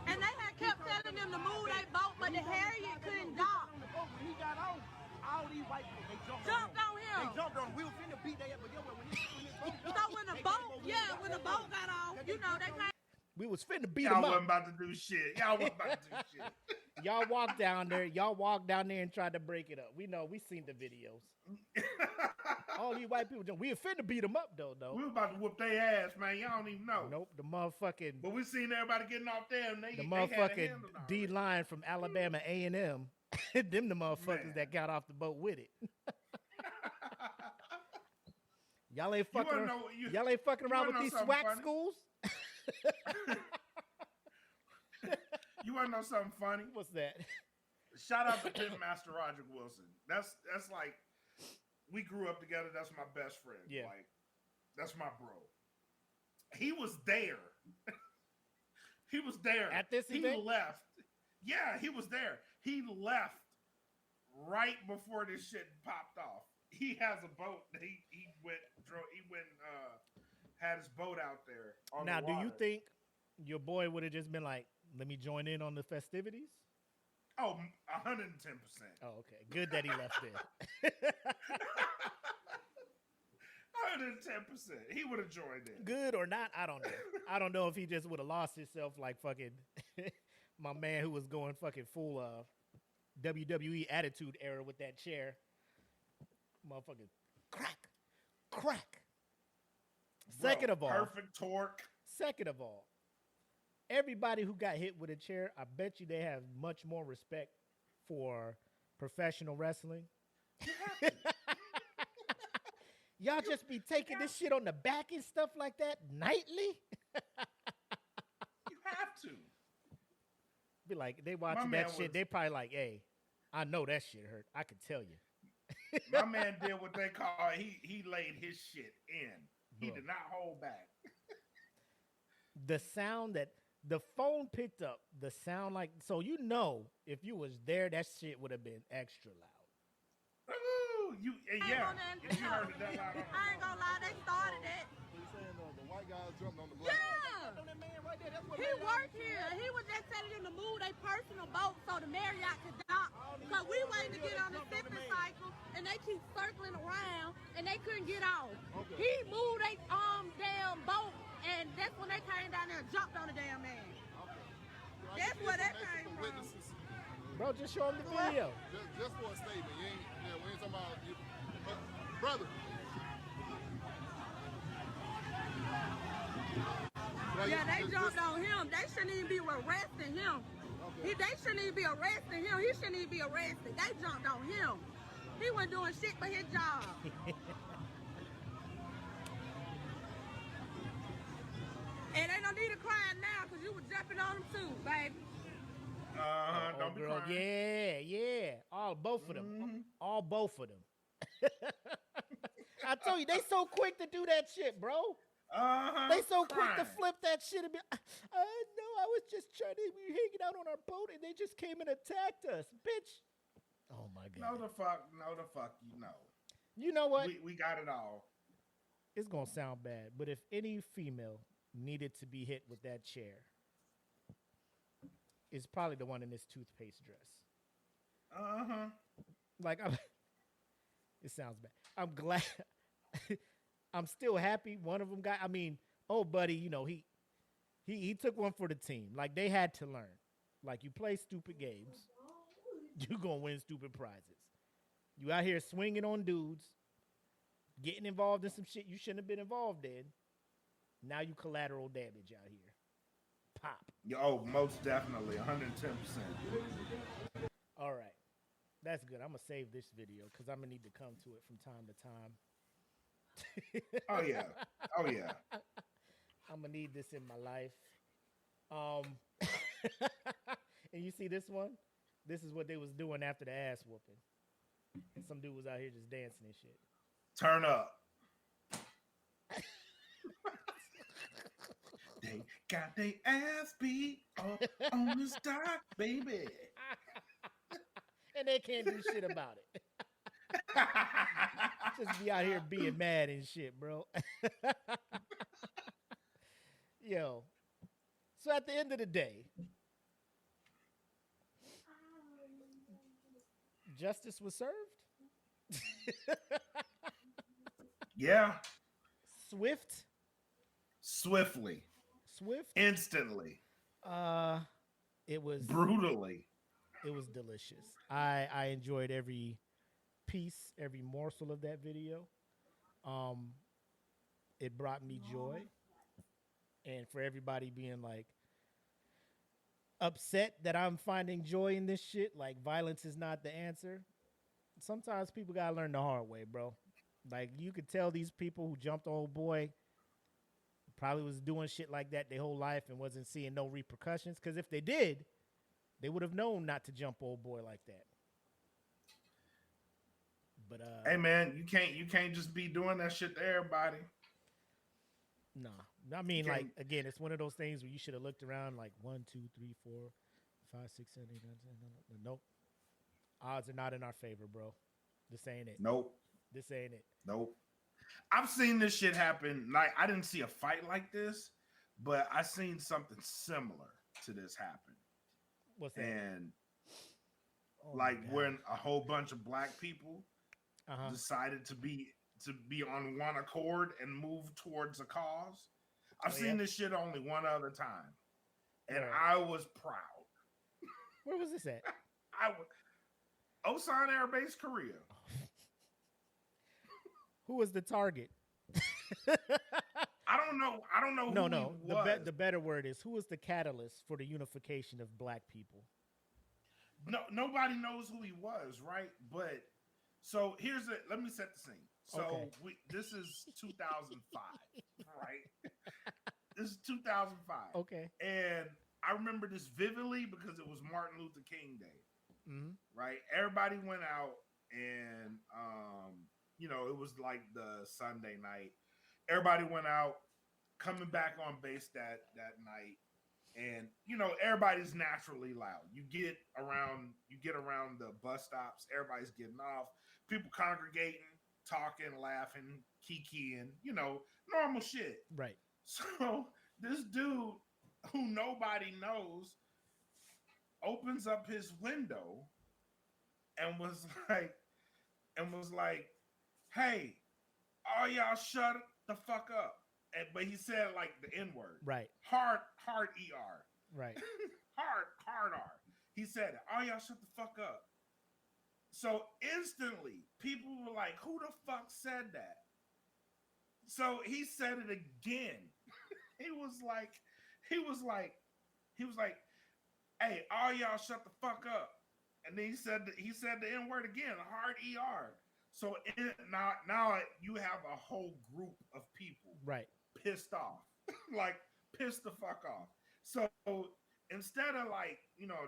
And they had kept telling them to move their boat, but the Harriet couldn't dock. When he got off, all these white people, they jumped On him. They jumped on him. We were finna beat their ass, but when his So when the boat got off, you know, they came. We was finna beat Y'all him up. wasn't about to do shit. Y'all wasn't about to do shit. Y'all walked down there. Y'all walked down there and tried to break it up. We know. We seen the videos. All these white people, we were finna beat them up, though. We was about to whoop their ass, man. Y'all don't even know. Nope. The motherfucking, But we seen everybody getting off there, and they the they had a motherfucking handle on D it. line from Alabama A&M. Them the motherfuckers Man. that got off the boat with it. Y'all ain't You fucking. wanna know- you- Y'all ain't fucking you around wanna with know these something SWAC funny? schools. You want to know something funny? What's that? Shout out to Pitmaster Roger Wilson. That's like, we grew up together. That's my best friend. Yeah. Like, that's my bro. He was there. He was there. At this he event? left. Yeah, he was there. He left right before this shit popped off. He has a boat. He had his boat out there on Now, the do water. you think your boy would have just been like, "Let me join in on the festivities"? Oh, 110%. Oh, okay. Good that he left there. 110%. He would have joined in. Good or not, I don't know. I don't know if he just would have lost himself like fucking my man who was going fucking full WWE attitude era with that chair. Motherfucking crack. Bro, Second of all, perfect torque. Second of all, everybody who got hit with a chair, I bet you they have much more respect for professional wrestling. Y'all just be taking this shit on the back and stuff like that nightly? You have to. Be like, they watching man that shit, was- they probably like, hey, I know that shit hurt. I can tell you. My man did what they call he laid his shit in. He Bro. did not hold back. The sound that the phone picked up, the sound like, so you know, if you was there, that shit would have been extra loud. Ooh, yeah. If you heard it that loud, I ain't gonna lie, they started it. So you saying the white guys jumped on the black? Yeah. He worked here. He was just telling them to move their personal boat so the Marriott could dock. Cause we waiting to get on the sipping cycle and they keep circling around and they couldn't get off. Okay. He moved their damn boat and that's when they came down there and jumped on the damn man. Okay. So I That's guess where this that is came the from. witnesses Bro, just show him the video. Just for a statement. We ain't talking about you. Brother. Yeah, they jumped on him. They shouldn't even be arresting him. Okay. They shouldn't even be arresting him. He shouldn't even be arrested. They jumped on him. He wasn't doing shit but his job. And they don't need to cry now because you were jumping on them too, baby. Don't be girl, crying. yeah. Both of them. All both of them. I told you, they so quick to do that shit, bro. They so quick to flip that shit and be, no, I was just trying to be hanging out on our boat and they just came and attacked us, bitch. Oh my God. No, the fuck, you know. You know what? We got it all. It's gonna sound bad, but if any female needed to be hit with that chair, it's probably the one in this toothpaste dress. Like, it sounds bad. I'm glad. I'm still happy one of them got. I mean, oh, buddy, you know he took one for the team. Like, they had to learn. Like, you play stupid games, you gonna win stupid prizes. You out here swinging on dudes, getting involved in some shit you shouldn't have been involved in. Now you collateral damage out here. Pop. Oh, most definitely, 110%. All right. That's good. I'm going to save this video because I'm going to need to come to it from time to time. Oh, yeah. I'm going to need this in my life. And you see this one? This is what they was doing after the ass whooping. And some dude was out here just dancing and shit. Turn up. They got their ass beat up on this dock, baby. And they can't do shit about it. Just be out here being mad and shit, bro. Yo. So at the end of the day, justice was served? Yeah. Swiftly. Swift? Instantly. It was brutally. It was delicious. I enjoyed every piece, every morsel of that video. It brought me joy. And for everybody being like upset that I'm finding joy in this shit, like violence is not the answer. Sometimes people gotta learn the hard way, bro. Like, you could tell these people who jumped old boy probably was doing shit like that their whole life and wasn't seeing no repercussions. Because if they did, they would have known not to jump old boy like that. But hey man, you can't just be doing that shit to everybody. Nah. I mean, like, again, it's one of those things where you should have looked around like 1, 2, 3, 4, 5, 6, 7, 8, 9, 10. Nope. Odds are not in our favor, bro. This ain't it. Nope. This ain't it. Nope. I've seen this shit happen. Like, I didn't see a fight like this, but I seen something similar to this happen. What's that? And like when a whole bunch of black people decided to be on one accord and move towards a cause. I've seen this shit only one other time, and I was proud. Where was this at? Osan Air Base, Korea. Who was the target? I don't know. No. The better word is, who was the catalyst for the unification of black people? No, nobody knows who he was, right? But so let me set the scene. So this is 2005, right? This is 2005. Okay. And I remember this vividly because it was Martin Luther King Day, right? Everybody went out and, it was like the Sunday night. Everybody went out, coming back on base that night. And, everybody's naturally loud. You get around the bus stops, everybody's getting off, people congregating, talking, laughing, kikiing, normal shit. Right. So this dude who nobody knows opens up his window and was like, hey, all y'all shut the fuck up. But he said like the N-word. Right. Hard ER. Right. hard R. He said it. All y'all shut the fuck up. So instantly, people were like, who the fuck said that? So he said it again. he was like, hey, all y'all shut the fuck up. And then he said the N-word again, hard ER. So now you have a whole group of people Right. pissed off. Like pissed the fuck off. So instead of like,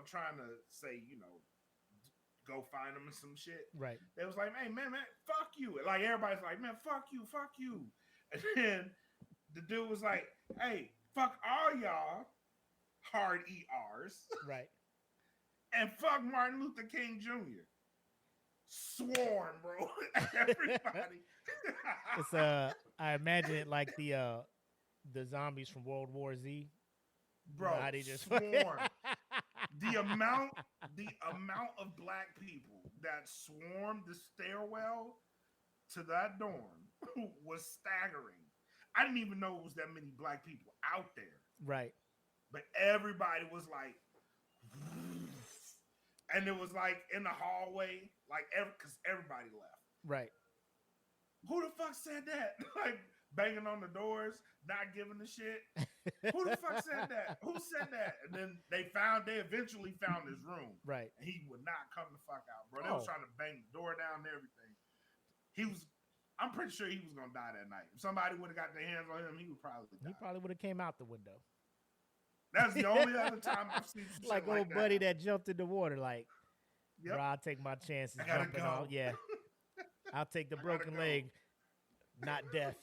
trying to say, go find them and some shit. Right. They was like, hey, man, fuck you. Like everybody's like, man, fuck you. And then the dude was like, hey, fuck all y'all hard ERs. Right. And fuck Martin Luther King Jr. Swarm, bro. Everybody. It's I imagine it like the zombies from World War Z. Bro, How they just swarm. The amount of black people that swarmed the stairwell to that dorm was staggering. I didn't even know it was that many black people out there. Right. But everybody was like, and it was like in the hallway, like because everybody left. Right. Who the fuck said that? Like banging on the doors, not giving a shit. Who the fuck said that? Who said that? And then they eventually found his room. Right. And he would not come the fuck out, bro. They was trying to bang the door down and everything. I'm pretty sure he was gonna die that night. If somebody would have got their hands on him, he would probably die. He probably would have came out the window. That's the only other time I've seen some like shit old like buddy that jumped in the water, like, Yep. bro, I'll take my chances I gotta jumping go. out. Yeah. I'll take the broken go. leg, not death.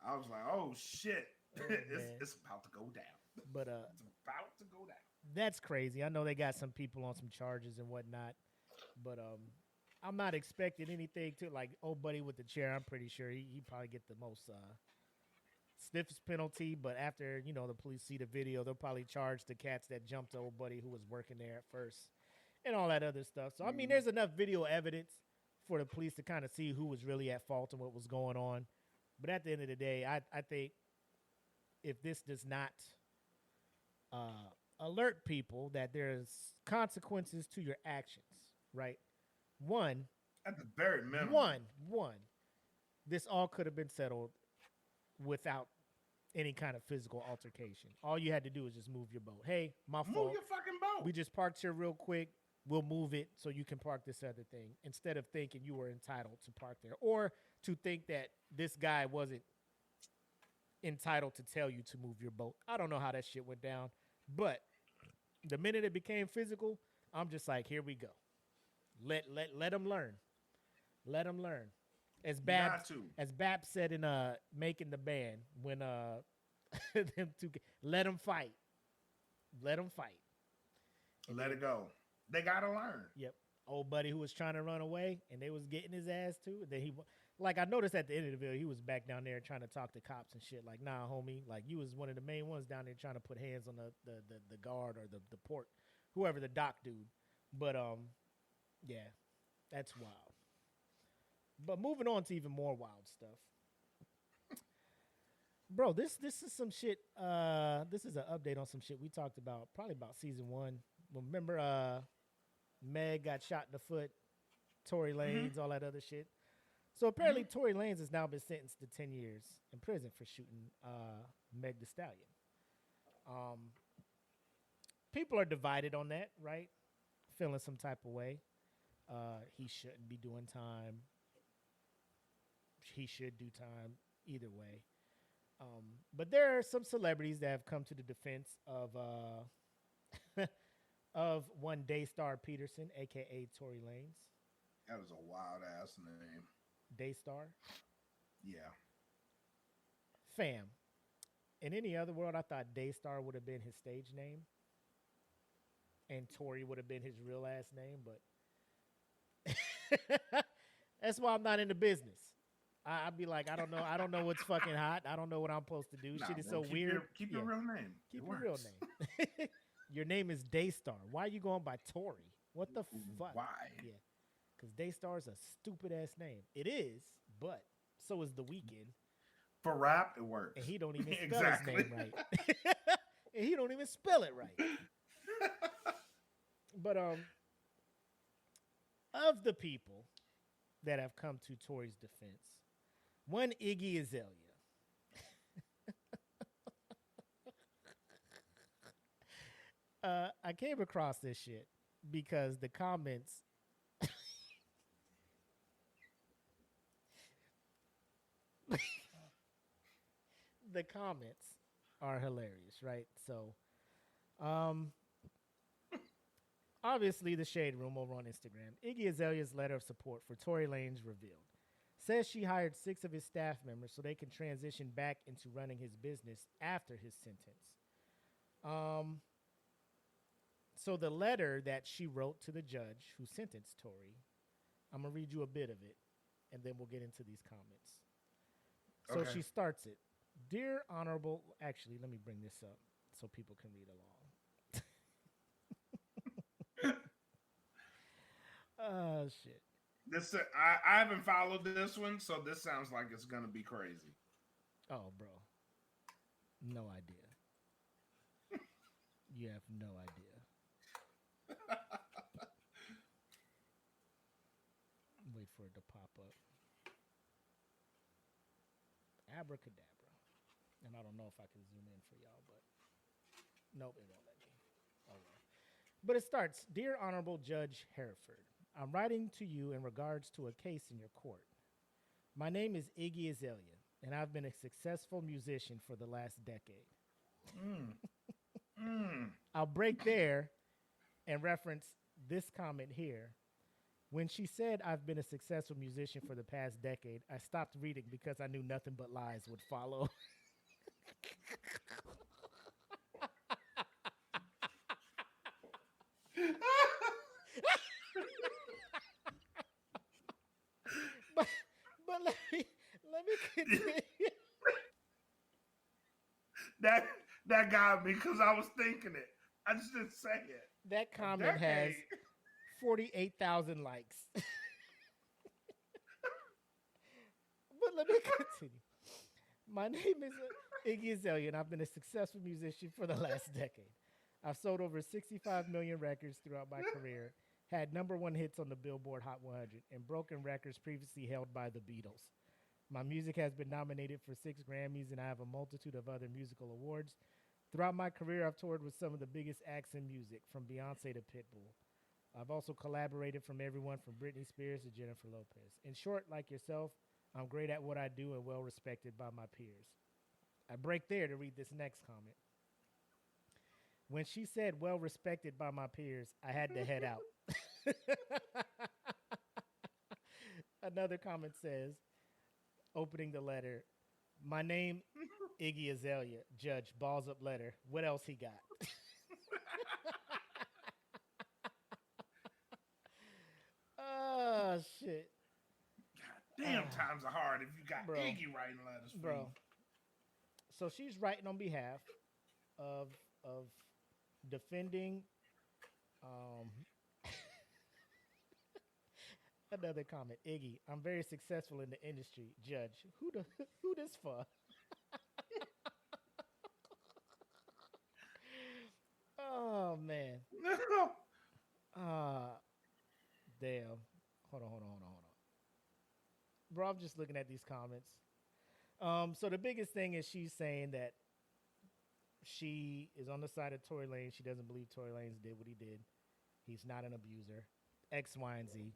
I was like, oh shit. man. It's about to go down. But It's about to go down. that's crazy. I know they got some people on some charges and whatnot, but I'm not expecting anything to like old buddy with the chair. I'm pretty sure he probably get the most stiffest penalty. But after the police see the video, they'll probably charge the cats that jumped to old buddy who was working there at first, and all that other stuff. So I mean, there's enough video evidence for the police to kind of see who was really at fault and what was going on. But at the end of the day, I think if this does not alert people that there's consequences to your actions, right? One, At the very minimum. one, this all could have been settled without any kind of physical altercation. All you had to do was just move your boat. Hey, my Move fault. your fucking boat. We just parked here real quick. We'll move it so you can park this other thing, instead of thinking you were entitled to park there, or to think that this guy wasn't entitled to tell you to move your boat. I don't know how that shit went down, but the minute it became physical, I'm just like, here we go. Let them learn. Let them learn. As Got to. Bap said in Making the Band, when them two, let them fight. Let them fight. Let it go. They gotta learn. Yep. Old buddy who was trying to run away and they was getting his ass too. And then I noticed at the end of the video, he was back down there trying to talk to cops and shit. Like, nah, homie, like you was one of the main ones down there trying to put hands on the guard or the port, whoever, the dock dude. But yeah, that's wild. But moving on to even more wild stuff. Bro, this is some shit. This is an update on some shit we talked about, probably about season 1. Remember Meg got shot in the foot, Tory Lanez, all that other shit. So apparently Tory Lanez has now been sentenced to 10 years in prison for shooting Meg Thee Stallion. People are divided on that, right? Feeling some type of way. He shouldn't be doing time. He should do time. Either way. But there are some celebrities that have come to the defense of of one Daystar Peterson, a.k.a. Tory Lanez. That was a wild ass name. Daystar? Yeah. Fam. In any other world, I thought Daystar would have been his stage name. And Tory would have been his real ass name, but that's why I'm not in the business. I'd be like, I don't know what's fucking hot. I don't know what I'm supposed to do. Shit is bro, so weird. Keep your real name. Keep your real name. Your name is Daystar. Why are you going by Tory? What the fuck? Why? Yeah. Because Daystar is a stupid ass name. It is, but so is The Weeknd. For rap, it works. And he don't even spell his name right. And he don't even spell it right. But of the people that have come to Tory's defense, one Iggy Azalea. I came across this shit because the comments the comments are hilarious, right? So, um, obviously, the Shade Room over on Instagram, Iggy Azalea's letter of support for Tory Lanez revealed. Says she hired 6 of his staff members so they can transition back into running his business after his sentence. So the letter that she wrote to the judge who sentenced Tory, I'm going to read you a bit of it, and then we'll get into these comments. So Okay. she starts it. Dear Honorable, actually, let me bring this up so people can read along. Oh, shit. This I haven't followed this one, so this sounds like it's gonna be crazy. Oh, bro. No idea. You have no idea. Wait for it to pop up. Abracadabra. And I don't know if I can zoom in for y'all, but nope, it won't let me. Oh well. But it starts, Dear Honorable Judge Hereford, I'm writing to you in regards to a case in your court. My name is Iggy Azalea, and I've been a successful musician for the last decade. I'll break there and reference this comment here. When she said I've been a successful musician for the past decade, I stopped reading because I knew nothing but lies would follow. but let me continue. That got me because I was thinking it. I just didn't say it. That comment has 48,000 likes. But let me continue. My name is Iggy Azalea, and I've been a successful musician for the last decade. I've sold over 65 million records throughout my career, had #1 hits on the Billboard Hot 100, and broken records previously held by the Beatles. My music has been nominated for 6 Grammys, and I have a multitude of other musical awards. Throughout my career, I've toured with some of the biggest acts in music, from Beyonce to Pitbull. I've also collaborated from everyone from Britney Spears to Jennifer Lopez. In short, like yourself, I'm great at what I do and well respected by my peers. I break there to read this next comment. When she said well respected by my peers, I had to head out. Another comment says, opening the letter, my name, Iggy Azalea, judge, balls up letter. What else he got? Oh, shit. Damn, times are hard if you got Bro. Iggy writing letters for Bro. you. So she's writing on behalf of defending another comment. Iggy, I'm very successful in the industry. Judge, who this for? Oh man. Damn. Hold on. Bro, I'm just looking at these comments. So the biggest thing is she's saying that she is on the side of Tory Lanez. She doesn't believe Tory Lanez did what he did. He's not an abuser. X, Y, and Z.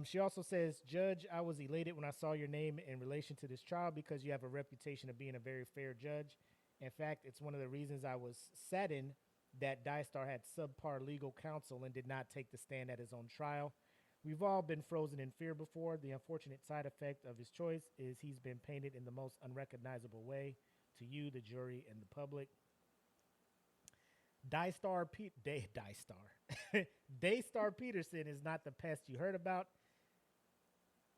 She also says, Judge, I was elated when I saw your name in relation to this trial because you have a reputation of being a very fair judge. In fact, it's one of the reasons I was saddened that Dystar had subpar legal counsel and did not take the stand at his own trial. We've all been frozen in fear before. The unfortunate side effect of his choice is he's been painted in the most unrecognizable way to you, the jury, and the public. Daystar Peterson is not the pest you heard about.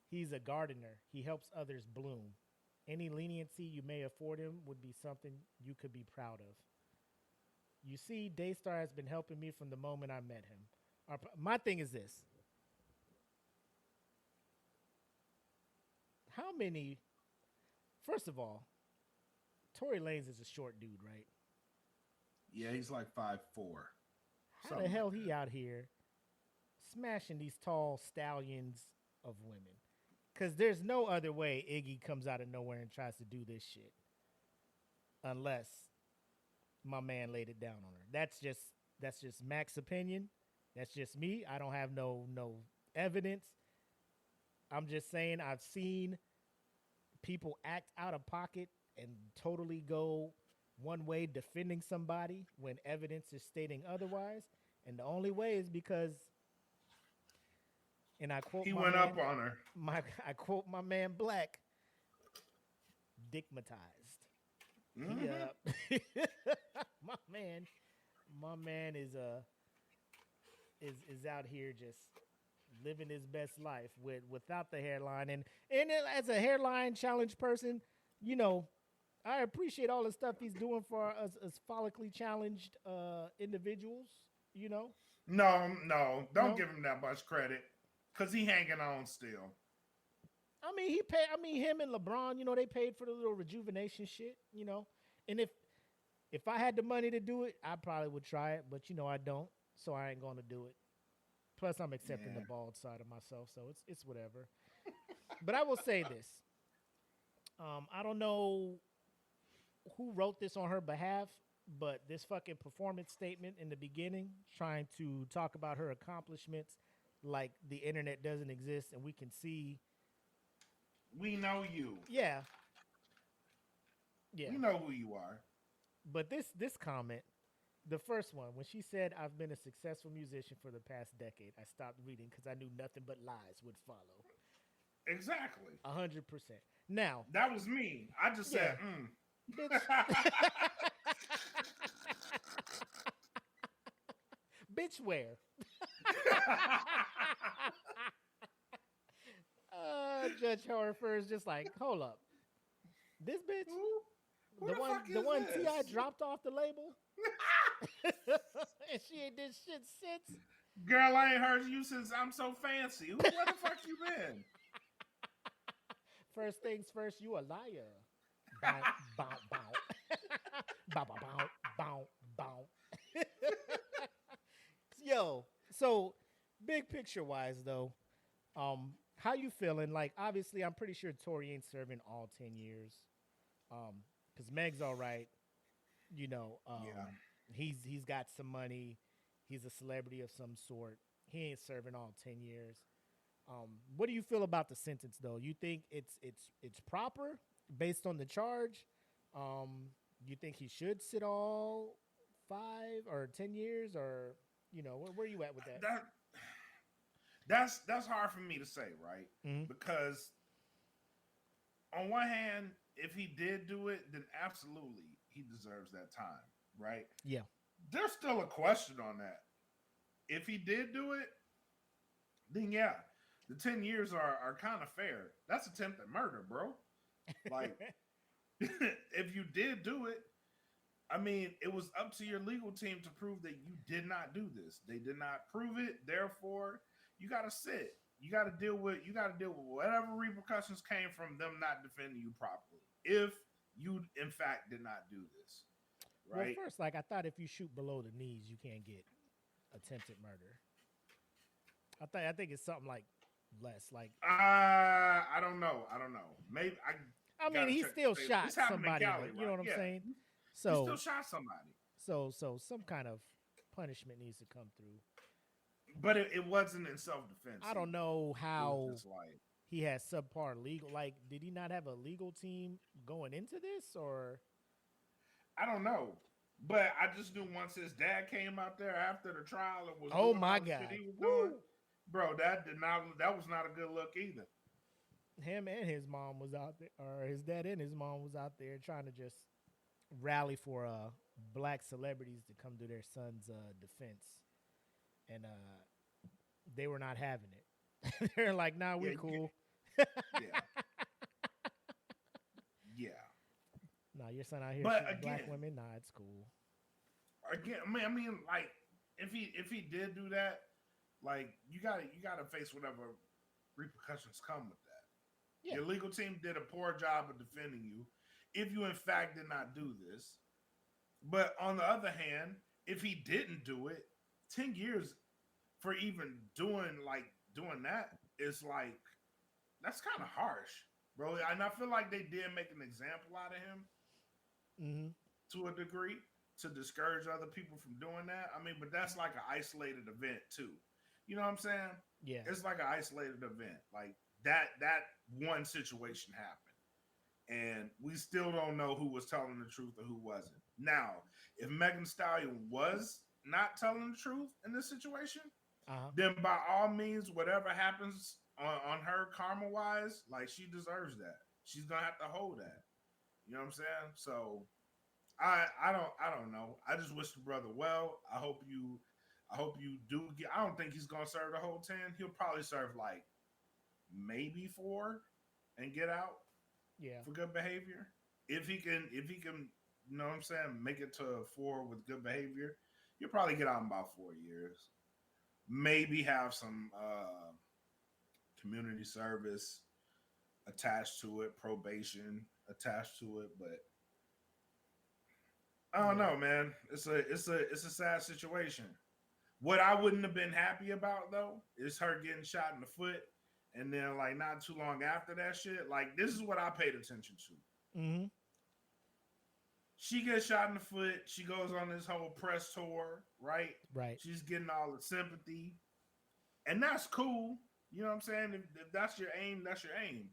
He's a gardener. He helps others bloom. Any leniency you may afford him would be something you could be proud of. You see, Daystar has been helping me from the moment I met him. My thing is this. How many, first of all, Tory Lanez is a short dude, right? Yeah, he's like 5'4". How Something the hell like he that. out here smashing these tall stallions of women? Because there's no other way Iggy comes out of nowhere and tries to do this shit unless my man laid it down on her. That's just Mac's opinion. That's just me. I don't have no evidence. I'm just saying I've seen people act out of pocket and totally go one way defending somebody when evidence is stating otherwise. And the only way is because, and I quote He my went man, up on her. I quote my man Blak, dickmatized. He my man is out here just living his best life without the hairline, and as a hairline challenged person, you know, I appreciate all the stuff he's doing for us as follically challenged individuals. You know, No, don't no, give him that much credit, cause he hanging on still. I mean he paid. I mean him and LeBron, you know, they paid for the little rejuvenation shit. You know, and if I had the money to do it, I probably would try it, but you know I don't, so I ain't going to do it. Plus, I'm accepting Yeah. the bald side of myself, so it's whatever. But I will say this: I don't know who wrote this on her behalf, but this fucking performance statement in the beginning, trying to talk about her accomplishments, like the internet doesn't exist, and we can see. We know you. Yeah, yeah. We know who you are. But this comment, the first one, when she said, "I've been a successful musician for the past decade," I stopped reading because I knew nothing but lies would follow. Exactly. 100%. Now, That was me. I just said, bitch, bitch, where? Judge Horrifer is just like, hold up, this bitch, Who the fuck the is one this? Ti dropped off the label, and she ain't did shit since. Girl, I ain't heard you since I'm so fancy. Where the fuck you been? First things first, you a liar. Bow, bow, bow. Bow, bow, bow, bow, bow. Yo, so big picture wise though, how you feeling? Like, obviously, I'm pretty sure Tory ain't serving all 10 years. Because Meg's all right. You know, Yeah. he's got some money. He's a celebrity of some sort. He ain't serving all 10 years. What do you feel about the sentence though? You think it's proper based on the charge? You think he should sit all 5 or 10 years, or you know, where are you at with that? That's hard for me to say, right? Mhm. Because on one hand, if he did do it, then absolutely he deserves that time, right? Yeah. There's still a question on that. If he did do it, then yeah, the 10 years are kind of fair. That's attempted murder, bro. Like, if you did do it, I mean, it was up to your legal team to prove that you did not do this. They did not prove it. Therefore, you got to sit. You got to deal with whatever repercussions came from them not defending you properly. If you in fact did not do this, right? Well, first, like I thought, if you shoot below the knees, you can't get attempted murder. I think it's something like less. Like, I don't know. Maybe I mean, gotta he check still the tape. shot This happened in somebody, Cali, but you know right? what I'm Yeah. saying. He So still shot somebody. So some kind of punishment needs to come through. But it wasn't in self-defense. I don't know It how was just like, he has subpar legal. Like, did he not have a legal team going into this, or? I don't know. But I just knew once his dad came out there after the trial and was Oh doing my all the God! shit he was Woo! doing, bro, that was not a good look either. Him and his mom was out there, or his dad and his mom was out there trying to just rally for black celebrities to come to their son's defense, and they were not having it. They're like, "Nah, we Yeah, cool." Yeah. Yeah. Nah, your son out here But shooting black again- women. Nah, it's cool. Again, I mean, like if he did do that, like you gotta face whatever repercussions come with that. Yeah. Your legal team did a poor job of defending you if you in fact did not do this. But on the other hand, if he didn't do it, 10 years for even doing that is like, that's kind of harsh, bro. And I feel like they did make an example out of him Mm-hmm. to a degree to discourage other people from doing that. I mean, but that's like an isolated event too. You know what I'm saying? Yeah. It's like an isolated event. Like that one situation happened. And we still don't know who was telling the truth or who wasn't. Now, if Megan Thee Stallion was not telling the truth in this situation, then by all means, whatever happens on her karma wise, like she deserves that. She's gonna have to hold that. You know what I'm saying? So I don't know. I just wish the brother well. I hope you do get. I don't think he's gonna serve the whole 10. He'll probably serve like maybe 4 and get out. Yeah. For good behavior. If he can, you know what I'm saying, make it to 4 with good behavior, you'll probably get out in about 4 years. Maybe have some community service attached to it, probation attached to it, but I don't know, man. It's a sad situation. What I wouldn't have been happy about though is her getting shot in the foot, and then like not too long after that shit. Like this is what I paid attention to. Mm-hmm. She gets shot in the foot. She goes on this whole press tour, right? Right. She's getting all the sympathy, and that's cool. You know what I'm saying? If that's your aim, that's your aim.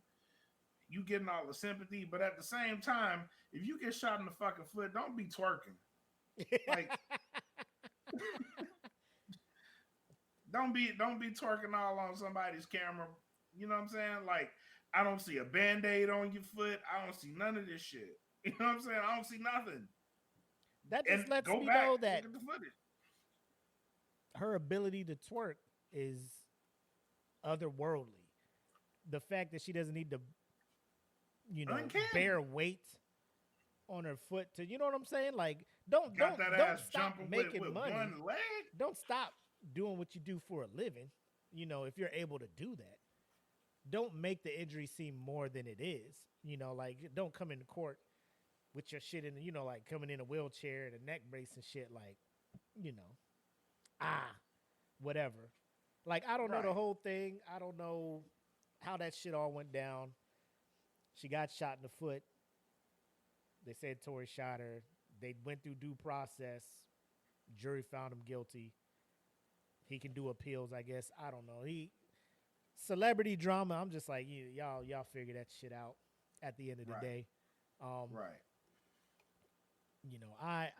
You getting all the sympathy, but at the same time, if you get shot in the fucking foot, don't be twerking. Like, don't be twerking all on somebody's camera. You know what I'm saying? Like, I don't see a band-aid on your foot. I don't see none of this shit. You know what I'm saying? I don't see nothing. That just lets me know that her ability to twerk is otherworldly. The fact that she doesn't need to, bear weight on her foot to, you know what I'm saying? Like, don't stop making money. One leg? Don't stop doing what you do for a living. You know, if you're able to do that, don't make the injury seem more than it is. You know, like, don't come into court with your shit in, like coming in a wheelchair and a neck brace and shit, like, whatever. Like, I don't know the whole thing. I don't know how that shit all went down. She got shot in the foot. They said Tory shot her. They went through due process. Jury found him guilty. He can do appeals, I guess. I don't know. Celebrity drama. I'm just like, y'all figure that shit out at the end of the day. Right. You know, I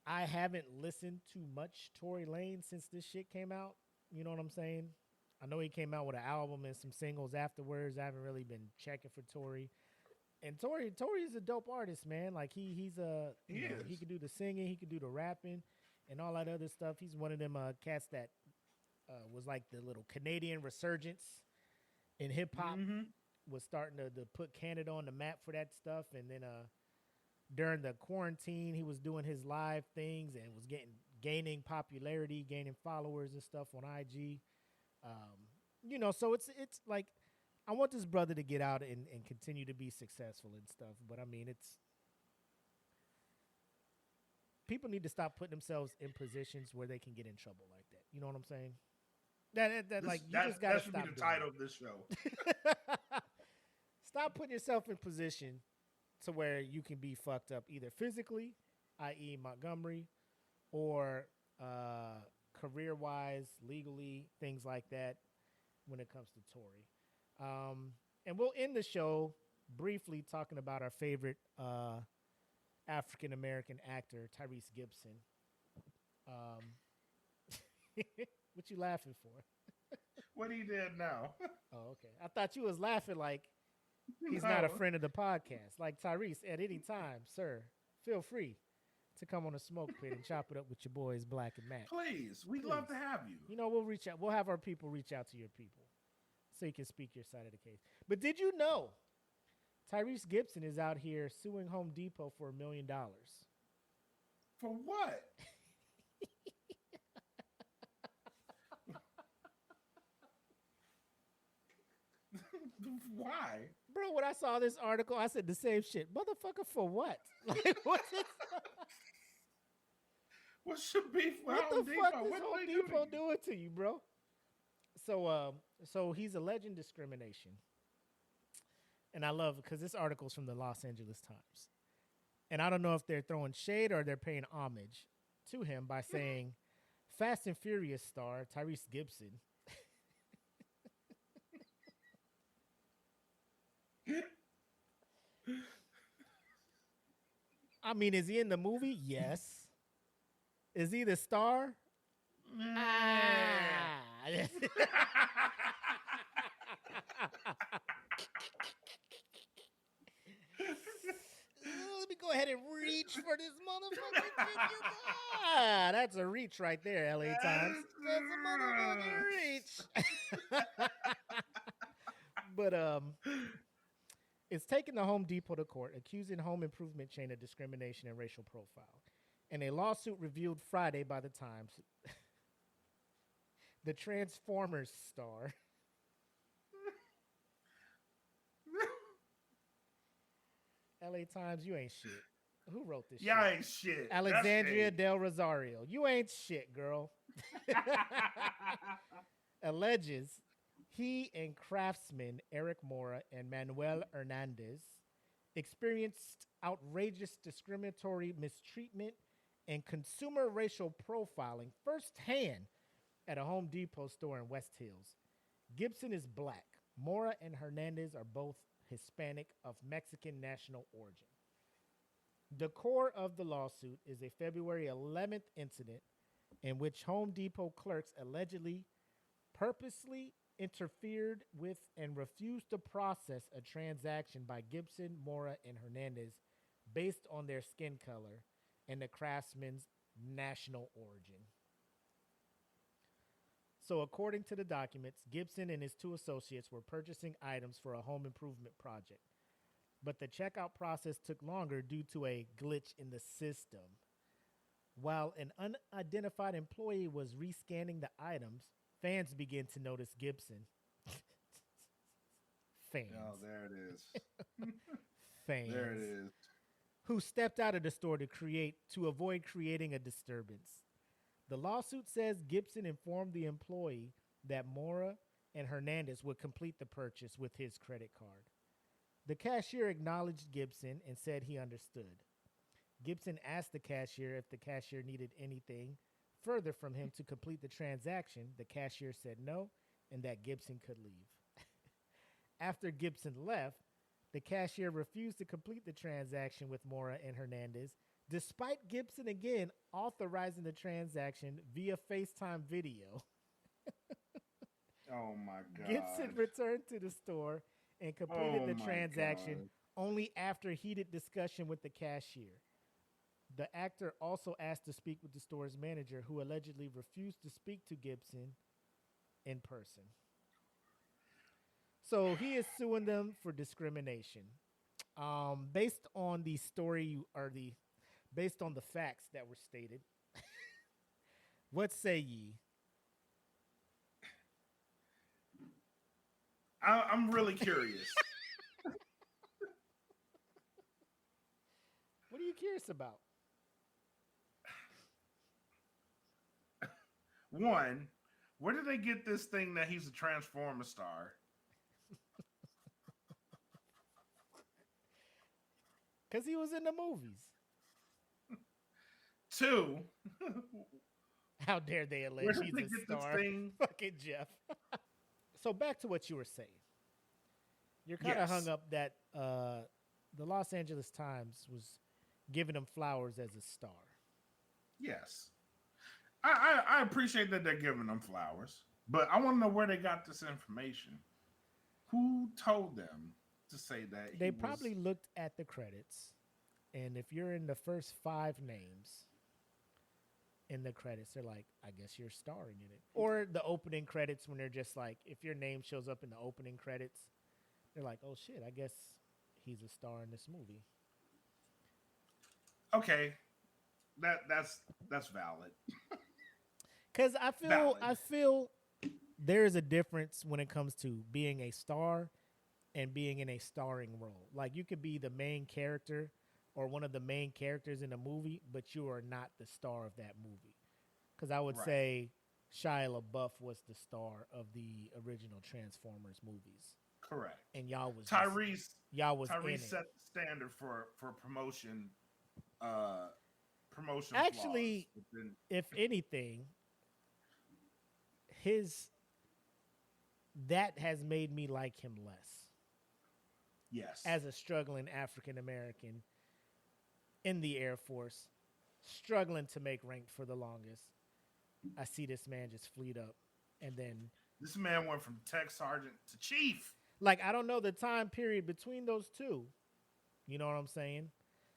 haven't listened to much Tory Lanez since this shit came out. You know what I'm saying? I know he came out with an album and some singles afterwards. I haven't really been checking for Tory. And Tory is a dope artist, man. Like he can do the singing, he can do the rapping, and all that other stuff. He's one of them cats that was like the little Canadian resurgence in hip hop. Mm-hmm. Was starting to put Canada on the map for that stuff, and then during the quarantine, he was doing his live things and was gaining popularity, gaining followers and stuff on IG. So it's like, I want this brother to get out and continue to be successful and stuff. But I mean, people need to stop putting themselves in positions where they can get in trouble like that. You know what I'm saying? You just gotta stop. That should be the title of this show. Stop putting yourself in position to where you can be fucked up either physically, i.e. Montgomery, or career-wise, legally, things like that when it comes to Tory. And we'll end the show briefly talking about our favorite African-American actor, Tyrese Gibson. What you laughing for? What he did now. Oh, okay. I thought you was laughing like he's not a friend of the podcast. Like, Tyrese, at any time, sir, feel free to come on the Smoke Pit and chop it up with your boys, Blak and Matt. Please. We'd love to have you. You know, we'll reach out. We'll have our people reach out to your people so you can speak your side of the case. But did you know Tyrese Gibson is out here suing Home Depot for $1 million? For what? Why? Bro, when I saw this article, I said the same shit. Motherfucker, for what? Like, what's it? What's your beef with What Home the Depot? fuck is What do Home they do to Depot you? doing to you, bro? So he's alleging discrimination, and I love because this article's from the Los Angeles Times, and I don't know if they're throwing shade or they're paying homage to him by saying, "Fast and Furious star Tyrese Gibson." I mean, is he in the movie? Yes. Is he the star? Ah. Let me go ahead and reach for this motherfucking figure. Ah, that's a reach right there, LA Times. That's a motherfucking reach. But it's taking the Home Depot to court, accusing home improvement chain of discrimination and racial profile. In a lawsuit revealed Friday by the Times, the Transformers star LA Times, you ain't shit. Who wrote this Y'all shit? ain't shit. Alexandria That's Del Rosario. You ain't shit, girl. Alleges he and craftsman Eric Mora and Manuel Hernandez experienced outrageous discriminatory mistreatment and consumer racial profiling firsthand at a Home Depot store in West Hills. Gibson is black. Mora and Hernandez are both Hispanic of Mexican national origin. The core of the lawsuit is a February 11th incident in which Home Depot clerks allegedly purposely interfered with and refused to process a transaction by Gibson, Mora, and Hernandez based on their skin color and the craftsman's national origin. So, according to the documents, Gibson and his two associates were purchasing items for a home improvement project, but the checkout process took longer due to a glitch in the system. While an unidentified employee was rescanning the items, fans began to notice Gibson. Fans. Oh, there it is. Fans. There it is. Who stepped out of the store to avoid creating a disturbance. The lawsuit says Gibson informed the employee that Mora and Hernandez would complete the purchase with his credit card. The cashier acknowledged Gibson and said he understood. Gibson asked the cashier if the cashier needed anything further from him to complete the transaction. The cashier said no and that Gibson could leave. After Gibson left, the cashier refused to complete the transaction with Mora and Hernandez, despite Gibson again authorizing the transaction via FaceTime video. Oh my God. Gibson returned to the store and completed the transaction only after heated discussion with the cashier. The actor also asked to speak with the store's manager, who allegedly refused to speak to Gibson in person. So he is suing them for discrimination. Based on the story based on the facts that were stated, what say ye? I'm really curious. What are you curious about? One, where did they get this thing that he's a Transformer star? Because he was in the movies. Two, How dare they allege where did he's they a get star? this thing? Fucking Jeff. So back to what you were saying. You're kind of hung up that the Los Angeles Times was giving him flowers as a star. Yes. I appreciate that they're giving them flowers, but I want to know where they got this information. Who told them to say that? They probably looked at the credits, and if you're in the first 5 names in the credits, they're like, I guess you're starring in it. Or the opening credits, when they're just like, if your name shows up in the opening credits, they're like, oh shit, I guess he's a star in this movie. Okay, that's valid. Because I feel there is a difference when it comes to being a star and being in a starring role. Like, you could be the main character, or one of the main characters in a movie, but you are not the star of that movie. Because I would say Shia LaBeouf was the star of the original Transformers movies. Correct. And y'all was Tyrese. Y'all was in Tyrese it. set the standard for promotion. Promotion. Actually, if anything, that has made me like him less. Yes. As a struggling African American in the Air Force, struggling to make rank for the longest, I see this man just fleet up, and then this man went from tech sergeant to chief. Like, I don't know the time period between those two. You know what I'm saying?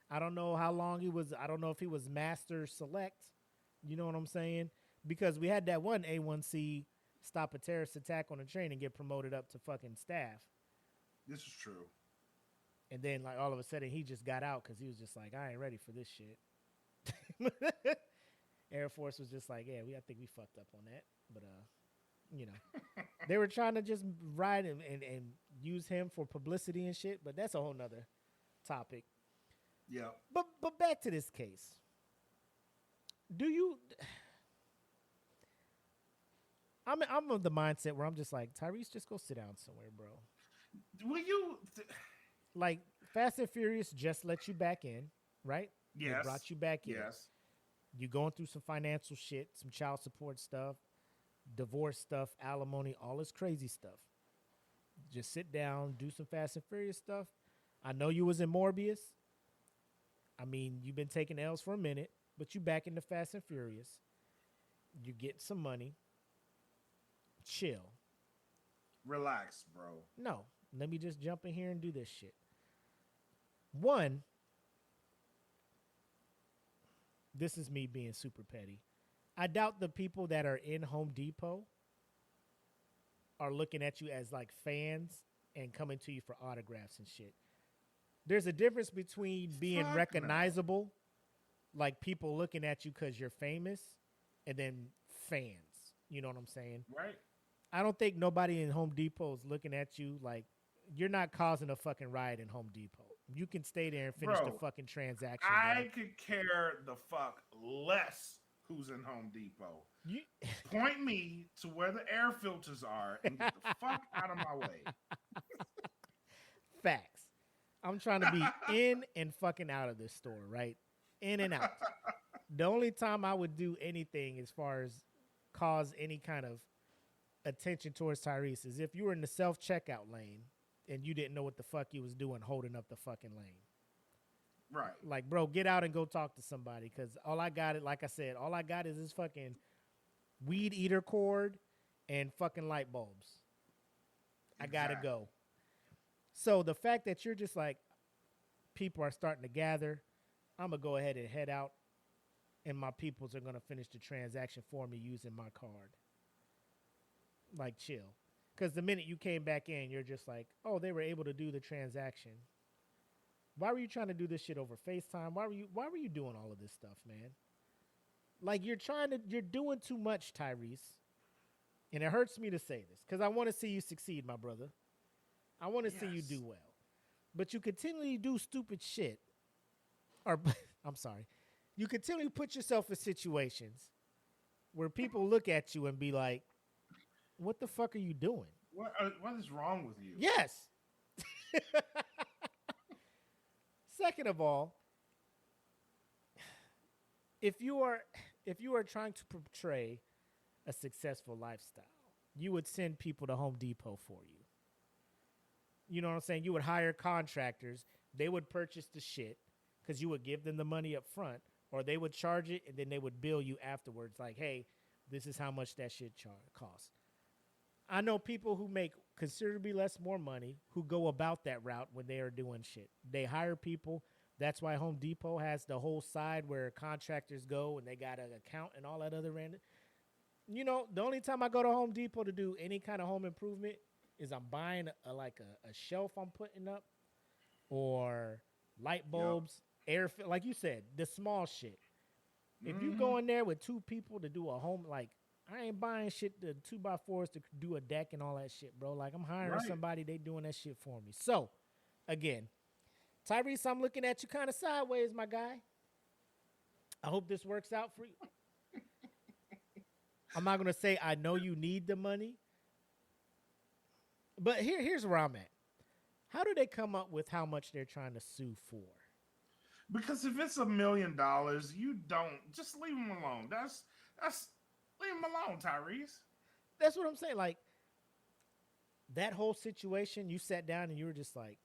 I don't know how long he was. I don't know if he was master select. You know what I'm saying? Because we had that one A1C stop a terrorist attack on a train and get promoted up to fucking staff. This is true. And then, like, all of a sudden, he just got out because he was just like, I ain't ready for this shit. Air Force was just like, yeah, I think we fucked up on that. But, you know, they were trying to just ride him and use him for publicity and shit. But that's a whole nother topic. Yeah. But back to this case. Do you... I'm of the mindset where I'm just like, Tyrese, just go sit down somewhere, bro. Will you... Like, Fast and Furious just let you back in, right? Yes. They brought you back in. Yes. You going through some financial shit, some child support stuff, divorce stuff, alimony, all this crazy stuff. Just sit down, do some Fast and Furious stuff. I know you was in Morbius. I mean, you've been taking L's for a minute, but you back into Fast and Furious. You get some money. Chill. Relax, bro. No, let me just jump in here and do this shit. One, this is me being super petty. I doubt the people that are in Home Depot are looking at you as like fans and coming to you for autographs and shit. There's a difference between being recognizable, like people looking at you because you're famous, and then fans. You know what I'm saying? Right. I don't think nobody in Home Depot is looking at you like you're not causing a fucking riot in Home Depot. You can stay there and finish the fucking transaction. I could care the fuck less who's in Home Depot. Point me to where the air filters are and get the fuck out of my way. Facts. I'm trying to be in and fucking out of this store, right? In and out. The only time I would do anything as far as cause any kind of attention towards Tyrese is if you were in the self-checkout lane and you didn't know what the fuck you was doing holding up the fucking lane. Right. Like, bro, get out and go talk to somebody because all I got, like I said, all I got is this fucking weed eater cord and fucking light bulbs. I gotta go. So the fact that you're just like, people are starting to gather, I'm gonna go ahead and head out and my peoples are gonna finish the transaction for me using my card. Like, chill. Because the minute you came back in, you're just like, oh, they were able to do the transaction. Why were you trying to do this shit over FaceTime? Why were you doing all of this stuff, man? Like, you're doing too much, Tyrese. And it hurts me to say this because I want to see you succeed, my brother. I want to see you do well. But you continually do stupid shit. Or, I'm sorry. You continually put yourself in situations where people look at you and be like, what the fuck are you doing? What is wrong with you? Yes. Second of all, if you are trying to portray a successful lifestyle, you would send people to Home Depot for you. You know what I'm saying? You would hire contractors. They would purchase the shit because you would give them the money up front, or they would charge it and then they would bill you afterwards. Like, hey, this is how much that shit costs. I know people who make considerably more money who go about that route when they are doing shit. They hire people. That's why Home Depot has the whole side where contractors go and they got an account and all that other random. You know, the only time I go to Home Depot to do any kind of home improvement is I'm buying a shelf I'm putting up or light bulbs, like you said, the small shit. If you go in there with two people to do a home, like, I ain't buying shit, the 2x4s to do a deck and all that shit, bro. Like, I'm hiring somebody, they doing that shit for me. So, again, Tyrese, I'm looking at you kind of sideways, my guy. I hope this works out for you. I'm not going to say I know you need the money. But here's where I'm at. How do they come up with how much they're trying to sue for? Because if it's $1 million, you don't just leave him alone. That's leave him alone, Tyreese. That's what I'm saying. Like, that whole situation, you sat down and you were just like,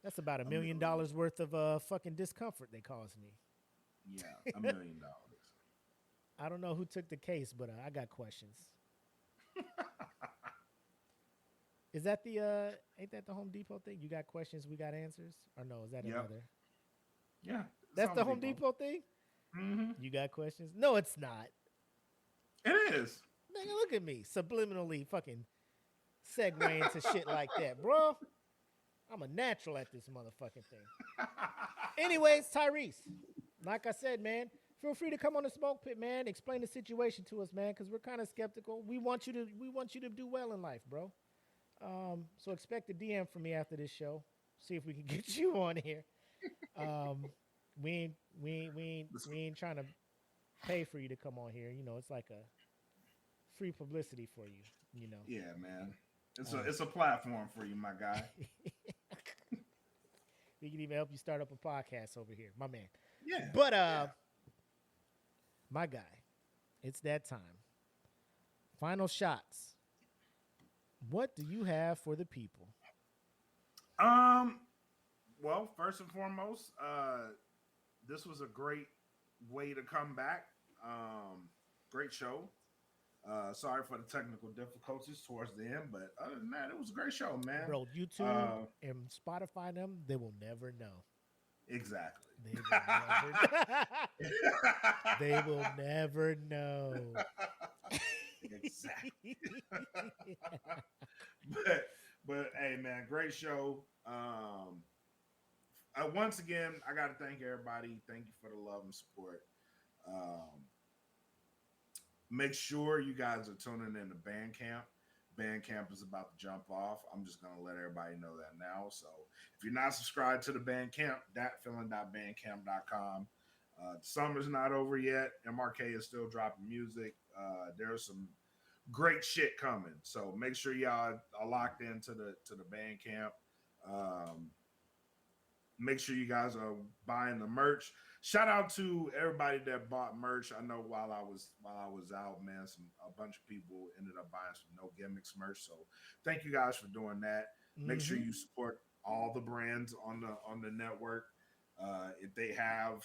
that's about $1 million worth of fucking discomfort they caused me. Yeah, $1 million. I don't know who took the case, but I got questions. Is that ain't that the Home Depot thing? You got questions, we got answers? Or no, is that another? Yeah. That's the Home Depot thing? Mm-hmm. You got questions? No, it's not. It is. Nigga, look at me, subliminally fucking segue into shit like that, bro. I'm a natural at this motherfucking thing. Anyways, Tyrese, like I said, man, feel free to come on the Smoke Pit, man. Explain the situation to us, man, because we're kind of skeptical. We want you to do well in life, bro. So expect a DM from me after this show. See if we can get you on here. We ain't trying to pay for you to come on here. You know, it's like a free publicity for you. You know. Yeah, man. It's a platform for you, my guy. We can even help you start up a podcast over here, my man. Yeah. But my guy, it's that time. Final shots. What do you have for the people? Well, first and foremost, this was a great way to come back. Great show. Sorry for the technical difficulties towards the end, but other than that, it was a great show, man. Bro, YouTube and Spotify, they will never know. Exactly. They will never know. Exactly. but hey, man, great show. Once again, I got to thank everybody. Thank you for the love and support. Make sure you guys are tuning in to Bandcamp. Bandcamp is about to jump off. I'm just going to let everybody know that now. So if you're not subscribed to the Bandcamp, thatfeeling.bandcamp.com. Summer's not over yet. MRK is still dropping music. There's some great shit coming. So make sure y'all are locked into the Bandcamp. Make sure you guys are buying the merch. Shout out to everybody that bought merch. I know while I was out, man, a bunch of people ended up buying some No Gimmicks merch. So thank you guys for doing that. Make sure you support all the brands on the network. If they have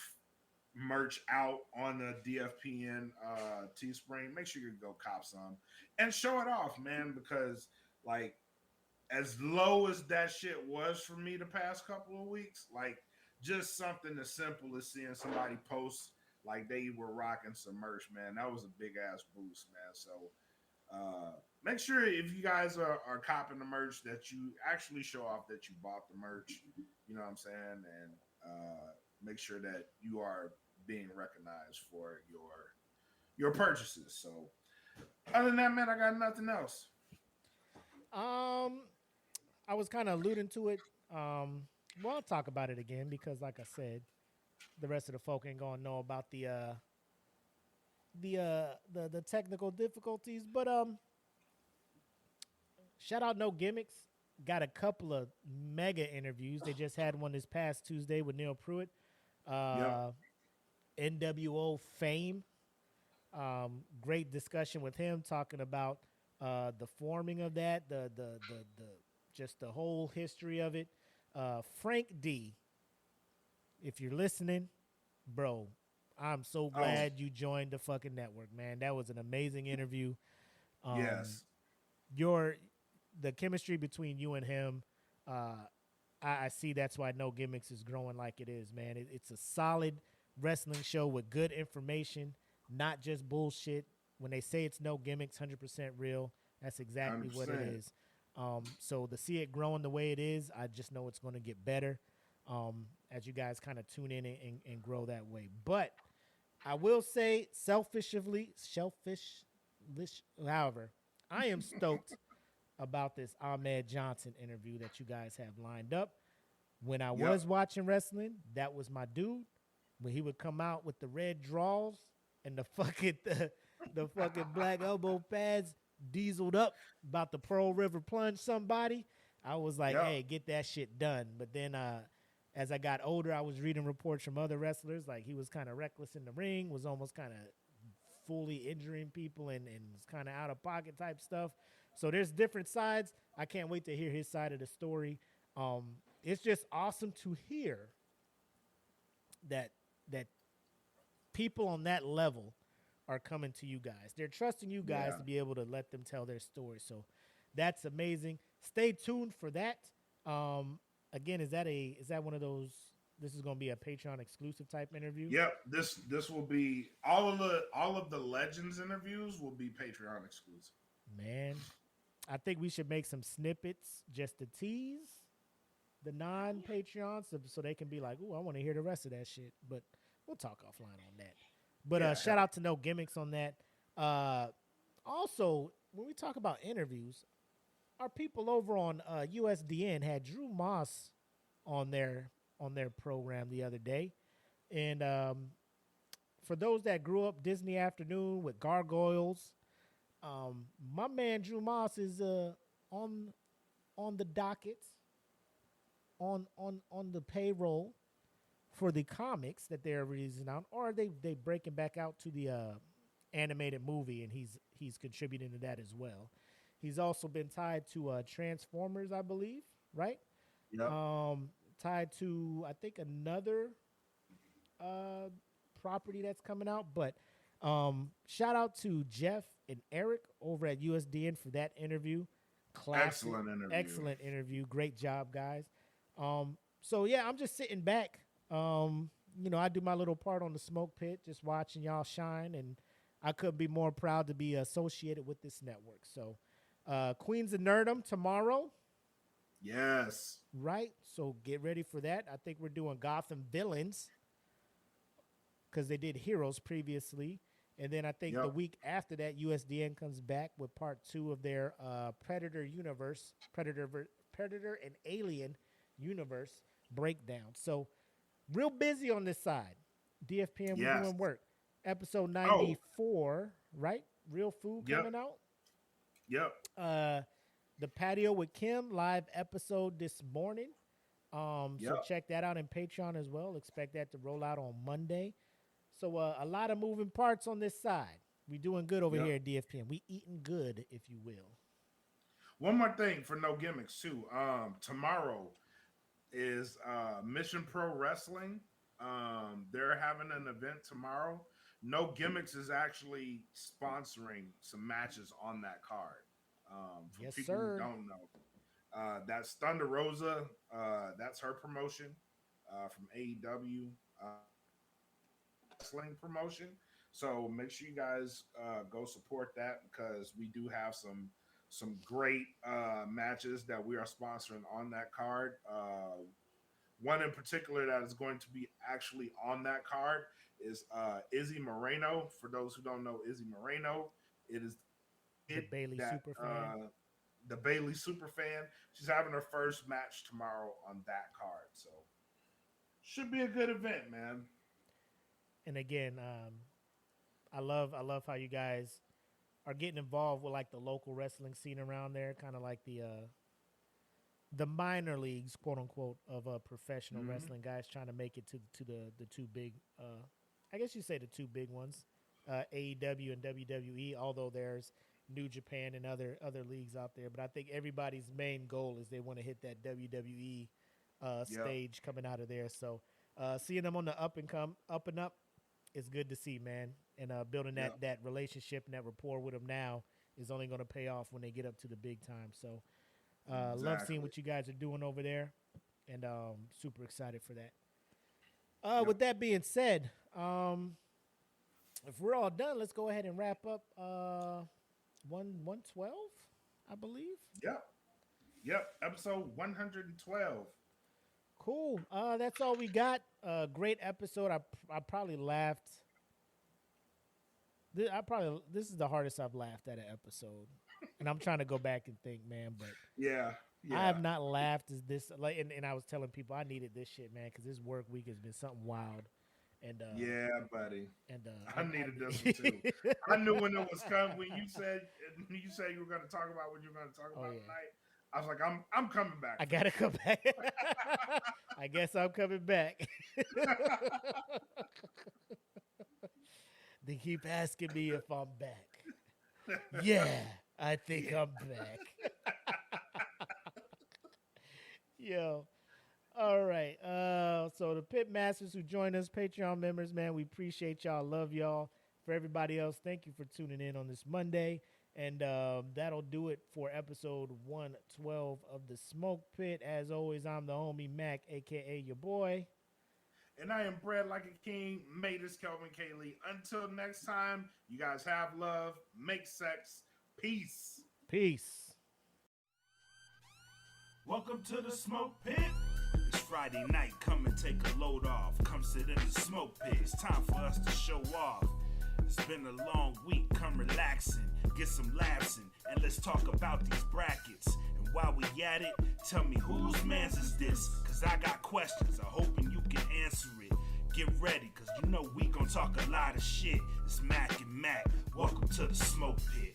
merch out on the DFPN Teespring, make sure you go cop some and show it off, man, because like as low as that shit was for me the past couple of weeks, like just something as simple as seeing somebody post like they were rocking some merch, man, that was a big ass boost, man. So make sure if you guys are copping the merch that you actually show off that you bought the merch, you know what I'm saying, and make sure that you are being recognized for your purchases. So other than that, man, I got nothing else. I was kind of alluding to it. Well, I'll talk about it again because, like I said, the rest of the folk ain't gonna know about the technical difficulties. But shout out No Gimmicks. Got a couple of mega interviews. They just had one this past Tuesday with Neil Pruitt, NWO fame. Great discussion with him talking about the forming of that, the just the whole history of it. Frank D, if you're listening, bro, I'm so glad you joined the fucking network, man. That was an amazing interview. Yes. The chemistry between you and him, I see that's why No Gimmicks is growing like it is, man. It's a solid wrestling show with good information, not just bullshit. When they say it's No Gimmicks, 100% real, that's exactly 100%. What it is. So to see it growing the way it is, I just know it's going to get better as you guys kind of tune in and grow that way. But I will say however, I am stoked about this Ahmed Johnson interview that you guys have lined up. When I was watching wrestling, that was my dude. When he would come out with the red draws and the fucking the fucking black elbow pads dieseled up about the Pearl River plunge somebody, I was like, hey, get that shit done. But then as I got older, I was reading reports from other wrestlers, like he was kind of reckless in the ring, was almost kind of fully injuring people and was kind of out of pocket type stuff. So there's different sides. I can't wait to hear his side of the story. It's just awesome to hear that people on that level are coming to you guys. They're trusting you guys to be able to let them tell their story. So that's amazing. Stay tuned for that. Again, is that one of those? This is going to be a Patreon exclusive type interview. Yep. This will be all of the Legends interviews will be Patreon exclusive. Man, I think we should make some snippets just to tease the non-Patreons so they can be like, ooh, I want to hear the rest of that shit. But we'll talk offline on that. But shout out to No Gimmicks on that. Also, when we talk about interviews, our people over on USDN had Drew Moss on their program the other day. And for those that grew up Disney Afternoon with Gargoyles, my man Drew Moss is on the docket, on the payroll for the comics that they're releasing out, or they breaking back out to the animated movie, and he's contributing to that as well. He's also been tied to Transformers, I believe, right? Yep. Tied to, I think, another property that's coming out. But shout out to Jeff and Eric over at USDN for that interview. Classic, excellent interview. Great job, guys. So yeah, I'm just sitting back. I do my little part on the smoke pit, just watching y'all shine, and I couldn't be more proud to be associated with this network. So, Queens of Nerdum tomorrow. Yes. Right. So get ready for that. I think we're doing Gotham Villains because they did Heroes previously. And then I think the week after that, USDN comes back with part 2 of their Predator universe, Predator and Alien universe breakdown. So real busy on this side. DFPM, we're doing work. Episode 94, right? Real Food coming out. Yep. The Patio with Kim live episode this morning. So check that out in Patreon as well. Expect that to roll out on Monday. So a lot of moving parts on this side. We doing good over here at DFPM. We eating good, if you will. One more thing for No Gimmicks too. Tomorrow is Mission Pro Wrestling. They're having an event tomorrow. No Gimmicks is actually sponsoring some matches on that card. For people who don't know, that's Thunder Rosa. That's her promotion from AEW wrestling promotion. So make sure you guys go support that because we do have some great matches that we are sponsoring on that card. One in particular that is going to be actually on that card is Izzy Moreno. For those who don't know Izzy Moreno, it is the Bailey super fan. The Bailey super fan. She's having her first match tomorrow on that card. So should be a good event, man. And again, I love how you guys are getting involved with like the local wrestling scene around there, kind of like the minor leagues, quote unquote, of professional wrestling guys trying to make it to the two big, I guess you say the two big ones, AEW and WWE. Although there's New Japan and other leagues out there, but I think everybody's main goal is they want to hit that WWE stage coming out of there. So seeing them on the up and up is good to see, man. And building that relationship and that rapport with them now is only going to pay off when they get up to the big time. So love seeing what you guys are doing over there, and super excited for that. With that being said, if we're all done, let's go ahead and wrap up 112, I believe. Yep. Episode 112. Cool. That's all we got. Great episode. I probably laughed. This is the hardest I've laughed at an episode, and I'm trying to go back and think, man. But I have not laughed as this like, and I was telling people I needed this shit, man, because this work week has been something wild. And yeah, buddy. And I needed this one too. I knew when it was coming. When you said you were going to talk about what you were going to talk about tonight, I was like, I'm coming back. I gotta come back. I guess I'm coming back. They keep asking me if I'm back. Yeah, I think I'm back. Yo. All right. So the Pitmasters who join us, Patreon members, man, we appreciate y'all. Love y'all. For everybody else, thank you for tuning in on this Monday. And that'll do it for episode 112 of The Smoke Pit. As always, I'm the homie Mac, a.k.a. your boy. And I am bred like a king, Matus Kelvin Kaylee. Until next time, you guys have love, make sex, peace. Peace. Welcome to the Smoke Pit. It's Friday night, come and take a load off. Come sit in the smoke pit, it's time for us to show off. It's been a long week, come relaxing, get some laughs in, and let's talk about these brackets. And while we at it, tell me whose man's is this? Cause I got questions, I'm hoping you can answer it. Get ready, cause you know we gon' talk a lot of shit. It's Mac and Mac, welcome to the Smoke Pit.